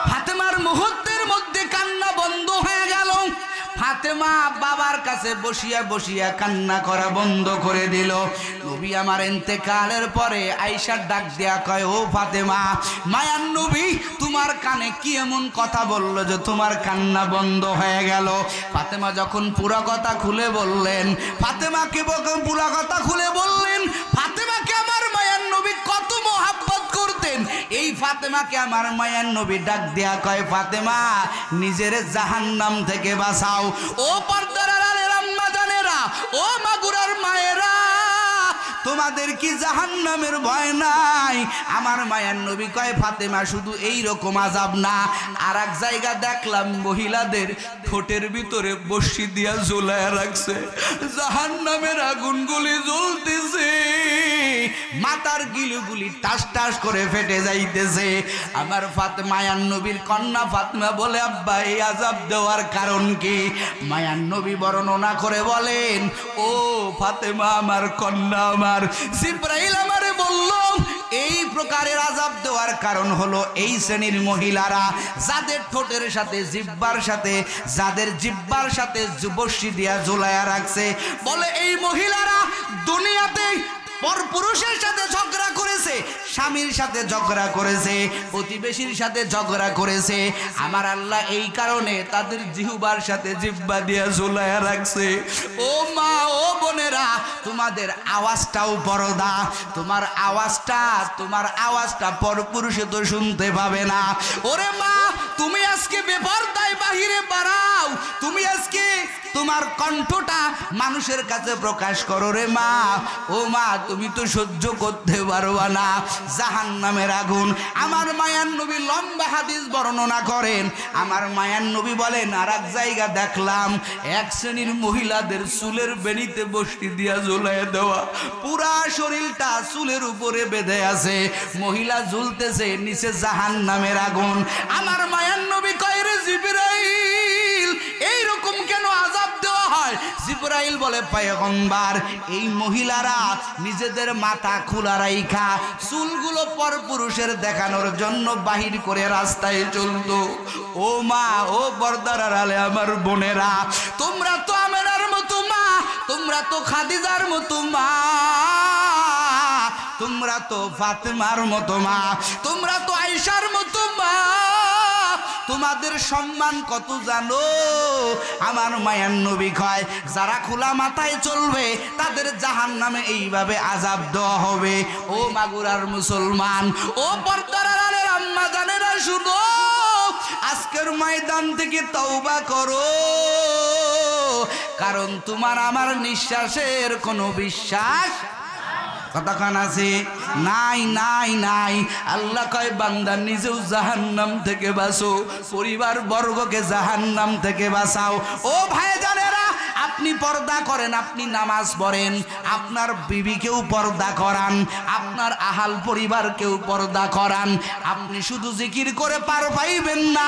ফাতেমার মুহূর্তের মধ্যে কান্না বন্ধ হয়ে গেল। ফাতেমা বাবার কাছে বসিয়া বসিয়া কান্না করা বন্ধ করে দিল। নবী আমার ইন্তেকালের পরে আয়েশা ডাক দেয়া কয়, ও ফাতেমা, মায়ার নবী তোমার কানে কি এমন কথা বলল যে তোমার কান্না বন্ধ হয়ে গেল? ফাতেমা যখন পুরো কথা খুলে বললেন, ফাতেমাকে পুরো কথা খুলে বললেন, ফাতেমাকে আমার মায়ার নবী কত মহব্বত করতেন, এই ফাতেমাকে আমার মায়ার নবী ডাক দেয়া কয়, ফাতেমা নিজের জাহান্নাম থেকে বাঁচাও। ও পর্দার আড়ালের আম্মা জানেরা, ও মাগুরার মায়েরা, তোমাদের কি জাহান্নামের ভয় নাই? আমার মায়ার নবী কয়, ফাতেমা শুধু এই রকম আযাব না, আর এক জায়গা দেখলাম মহিলাদের ঠোঁটের ভিতরে বর্ষি দিয়া ঝুলায় রাখছে, জাহান্নামের আগুনগুলি জ্বলতেছে, মাথার গিলুগুলি টাস টাস করে ফেটে যাইতেছে। আমার মায়ার নবীর কন্যা ফাতেমা বলে, আব্বা এই আযাব দেওয়ার কারণ কি? মায়ার নবী বর্ণনা করে বলেন, ও ফাতেমা আমার কন্যা আমার, জিবরাইল আমারে বলল এই প্রকারের আযাব দেওয়ার কারণ হলো এই শ্রেণীর মহিলারা যাদের ঠোঁটের সাথে জিহ্বার সাথে, যাদের জিহ্বার সাথে বর্ষি দিয়া ঝুলায়া রাখছে, বলে এই মহিলারা দুনিয়াতে পরপুরুষের সাথে ঝগড়া করেছে, স্বামীর সাথে ঝগড়া করেছে, প্রতিবেশীর সাথে ঝগড়া করেছে, আমার আল্লাহ এই কারণে তাদের জিহ্বার সাথে জিহ্বা দিয়া ঝুলায়া রাখছে। ও মা, ও বোনেরা, তোমাদের আওয়াজটাও পরদা, তোমার আওয়াজটা পরপুরুষে তো শুনতে পাবে না। ওরে মা, তুমি আজকে বেপরদায় বাহিরে বাড়াও, তুমি আজকে তোমার কণ্ঠটা মানুষের কাছে প্রকাশ করো রে মা। ও মা, তুমি তো সহ্য করতে পারবা না জাহান্নামের আগুন। আমার মায়ার নবী লম্বা হাদিস বর্ণনা করেন, আমার মায়ার নবী বলেন, আর এক জায়গা দেখলাম এক শ্রেণীর মহিলাদের চুলের বেনিতে বসি দিয়া ঝুলাইয়া দেওয়া, পুরা শরীরটা চুলের উপরে বেঁধে আছে, মহিলা ঝুলতেছে, নিচে জাহান্নামের আগুন। আমার মায়ার নবী কয়, রে জিবরাইল, এইরকম কেন আযাব দেওয়া হয়? জিবরাইল বলে, পয়গম্বর, এই মহিলারা নিজেদের মাথা খোলা রাইখা চুলগুলো পরপুরুষের দেখানোর জন্য বাহির করে রাস্তায় চলতো। ও মা, ও পর্দার আড়ালে আমার বোনেরা, তোমরা তো আমেনার মতো মা, তোমরা তো খাদিজার মতো মা, তোমরা তো ফাতেমার মতো মা, তোমরা তো আয়েশার মতো মা, তোমাদের সম্মান কত জানো? আমার মায়ার নবী কয় যারা খোলা মাথায় চলবে তাদের জাহান্নামে এইভাবে আযাব দেওয়া হবে। ও মাগুরার মুসলমান, ও পর্দার আড়ালের আম্মা জানেরা শুনো, আজকের ময়দান থেকে তওবা করো, কারণ তোমার আমার নিঃশ্বাসের কোনো বিশ্বাস কতক্ষণ আছে? নাই নাই নাই। আল্লাহ কয় বান্দা নিজেও জাহান্নাম থেকে বাঁচো, পরিবার বর্গকে জাহান্নাম থেকে বাঁচাও। ও ভাই জানেরা, আপনি পর্দা করেন, আপনি নামাজ পড়েন, আপনার বিবিকেও পর্দা করান, আপনার আহাল পরিবারকেও পর্দা করান। আপনি শুধু জিকির করে পার পাইবেন না,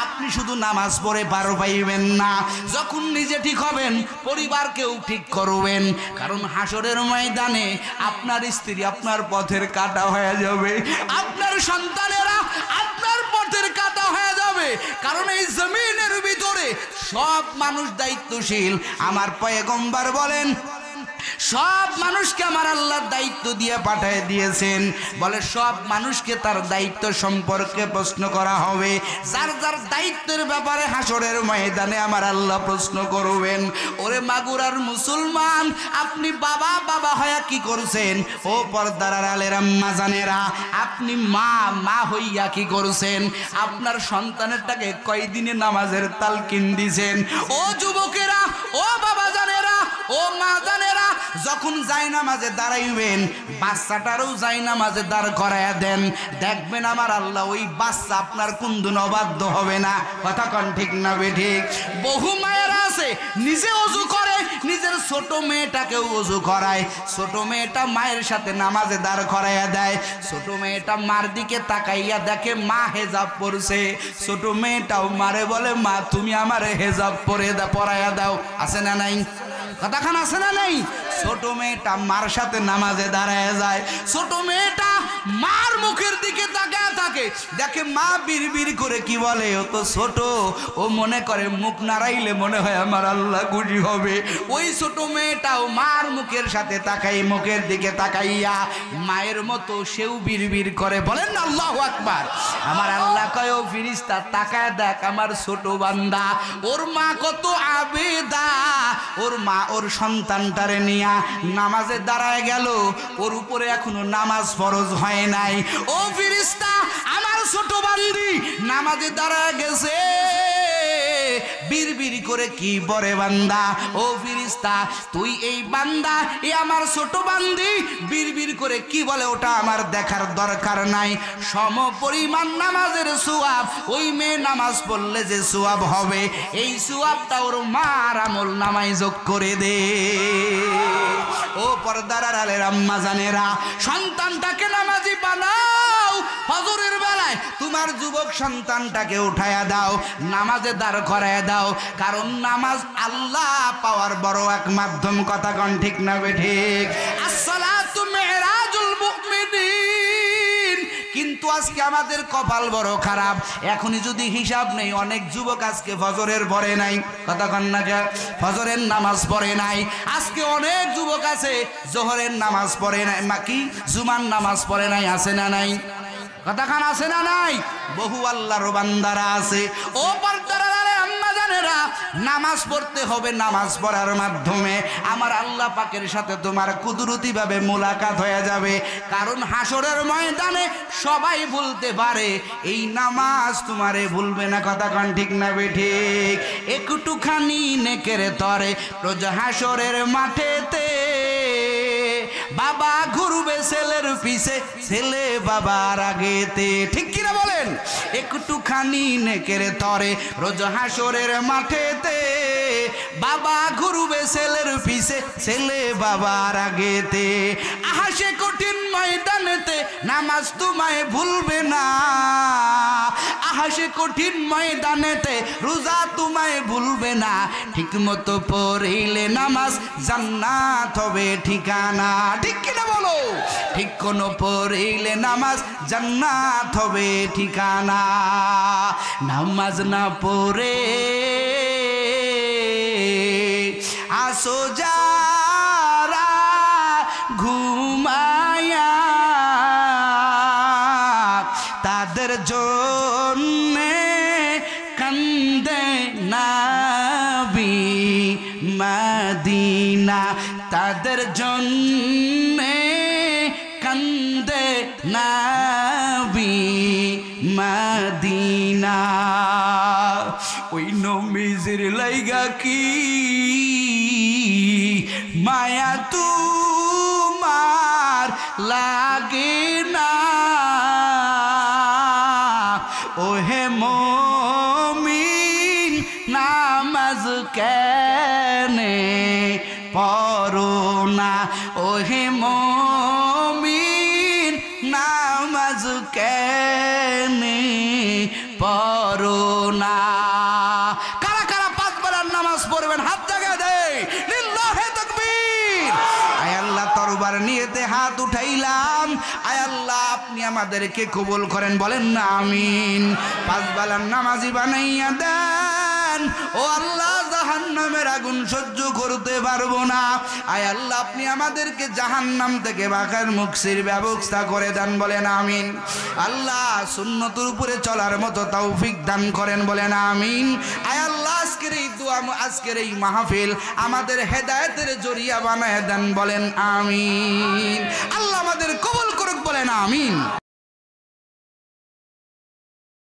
আপনি শুধু নামাজ পড়ে পার পাইবেন না। যখন নিজে ঠিক হবেন পরিবারকেও ঠিক করবেন, কারণ হাসরের ময়দানে আপনার স্ত্রী আপনার পথের কাঁটা হয়ে যাবে, আপনার সন্তানেরা আপনার পথের কাঁটা হয়ে যাবে। কারণ এই জমিনের ভিতরে সব মানুষ দায়িত্বশীল। আমার পয়গম্বর বলেন সব মানুষকে আমার আল্লাহ দায়িত্ব দিয়ে পাঠিয়ে দিয়েছেন। বলে সব মানুষকে তার দায়িত্ব সম্পর্কে প্রশ্ন করা হবে। যার যার দায়িত্বের ব্যাপারে হাসরের ময়দানে আমার আল্লাহ প্রশ্ন করবেন। ওরে মাগুরার মুসলমান, আপনি বাবা বাবা হইয়া কি করছেন? ও পর্দার আড়ালের আম্মা জানেরা, আপনি মা মা হইয়া কি করছেন? আপনার সন্তানেরটাকে কয়দিনে নামাজের তালকিন দিছেন? ও যুবকেরা, ও বাবা জানেরা, ও মা জানেরা, যখন জায়নামাজে দাঁড়াইবেন বাচ্চাটারও জায়নামাজে দাঁড় করায়া দেন, দেখবেন আমার আল্লাহ ওই বাচ্চা আপনার কুন্দুন অবাধ্য হবে না। কথা কন ঠিক না বেঠিক? বহু মায়েরা আছে নিজে ওযু করে, নিজের ছোট মেয়েটাকেও ওযু করায়, ছোট মেয়েটা মায়ের সাথে নামাজে দাঁড় করাইয়া দেয়। ছোট মেয়েটা মার দিকে তাকাইয়া দেখে মা হেজাব পরছে, ছোট মেয়েটাও মারে বলে মা তুমি আমার হেজাব পরাইয়া দাও। আছে না নাই? কথাখান আছে না নাই? ছোট মেয়েটা মার সাথে নামাজে দাঁড়ায় যায়, ছোট মেয়েটা মার মুখের দিকে তাকায় থাকে, দেখে মা বিড়বিড় করে কি বলে, ও তো ছোট, ও মনে করে মুখ নাড়াইলে মনে হয় আমার আল্লাহ খুশি হবে। ওই ছোট মেয়েটাও মার মুখের সাথে তাকাই, মুখের দিকে তাকাইয়া মায়ের মতো সেও বিড়বিড় করে। বলেন না আল্লাহু আকবার। আমার আল্লাহ কয় ও ফেরেশতা তাকায় দেখ আমার ছোট বান্দা, ওর মা কত আবেদা, ওর মা ওর সন্তানটারে নিয়া নামাজে দাঁড়ায় গেল, ওর উপরে এখনো নামাজ ফরজ হয় নাই। ও ফেরেশতা আমার ছোট বান্দি নামাজে দাঁড়ায় গেছে, বিড়বিড় করে কি বলে বান্দা? ও ফেরেশতা তুই এই বান্দা, এ আমার ছোট বান্দি বিড়বিড় করে কি বলে ওটা আমার দেখার দরকার নাই। সম পরিমাণ নামাজের সওয়াব ওই মেয়ে নামাজ পড়লে যে সওয়াব হবে, এই সওয়াবটা ওর মার আমল নামায় যোগ করে দে। ও পর্দার আড়ালের আম্মা জানেরা, সন্তানটাকে নামাজি বানাও। ফজরের বেলায় তোমার যুবক সন্তানটাকে উঠায়া দাও, নামাজে দাঁড় করায়া দাও, কারণ নামাজ আল্লাহ পাওয়ার বড় এক মাধ্যম। কথা কন ঠিক না বেঠিক? আসসালাতু মিরাজুল মুমিনিন। কিন্তু আজকে আমাদের কপাল বড় খারাপ, এখনই যদি হিসাব নেই অনেক যুবক আজকে ফজরের পড়ে নাই। কথা কন না? ফজরের নামাজ পড়ে নাই। আজকে অনেক যুবক আছে জোহরের নামাজ পড়ে নাই, কি জুমার নামাজ পড়ে নাই। আছে না নাই? কথাখান আছে না নাই? বহু আল্লাহর বান্দারা আছে। ও পর্দার আড়ালে আম্মা জানেরা, নামাজ পড়তে হবে, নামাজ পড়ার মাধ্যমে আমার আল্লাহ পাকের সাথে তোমার কুদরতি ভাবে মোলাকাত হয়ে যাবে। কারণ হাসরের ময়দানে সবাই ভুলতে পারে, এই নামাজ তোমারে ভুলবে না। কথা কান ঠিক না বেঠিক? একটুখানি নেকের তরে রোজ হাসরের মাঠেতে বাবা ঘুরবে ছেলের পিছে, ছেলে বাবার আগেতে। ঠিক কিনা বলেন? একটুখানি নেকের তরে রোজ হাসরের মাঠেতে বাবা ঘুরবে ছেলের পিছে, ছেলে বাবার আগেতে। আহাসে কঠিন ময়দানেতে নামাজ তোমায় ভুলবে না, আহাসে কঠিন ময়দানেতে রোজা তোমায় ভুলবে না। ঠিক মতো পড়িলে নামাজ জান্নাত হবে ঠিকানা। ঠিক কিনা বলো? ঠিক কোন পড়িলে নামাজ জান্নাত হবে ঠিকানা। নামাজ না পড়ে আসো যারা ঘুমায়া, তাদের জন্যে না তাদের জন্যে কান্দে নবী মদিনা ওই নবীজির লাইগা কি মায়া তোমার লাগে না ওহে মুমিন নামাজ কেনে পড়ো না ওহে মুমিন নামাজ কেনে পড়ো না কারা কারা পাঁচ বেলার নামাজ পড়বেন হাত জায়গা দেয় লিল্লাহে তাকবীর আয় আল্লাহ তরবার নিয়েতে হাত উঠাইলাম আয় আল্লাহ আপনি আমাদেরকে কবুল করেন বলেন না আমিন পাঁচ বেলার নামাজি বানাইয়া দেন ও আল্লাহ জাহান্নামের আগুন সহ্য করতে পারবো না আয় আল্লাহ আপনি আমাদেরকে জাহান্নাম থেকে বাঁকার মুক্তির ব্যবস্থা করে দেন বলেন আমিন আল্লাহ সুন্নতের উপরে চলার মতো তৌফিক দান করেন বলেন আমিন আয় আল্লাহ আজকের এই দোয়া আজকের এই মাহফিল আমাদের হেদায়েতের জরিয়া বানায় দেন বলেন আমিন আল্লাহ আমাদের কবুল করুক বলেন আমিন।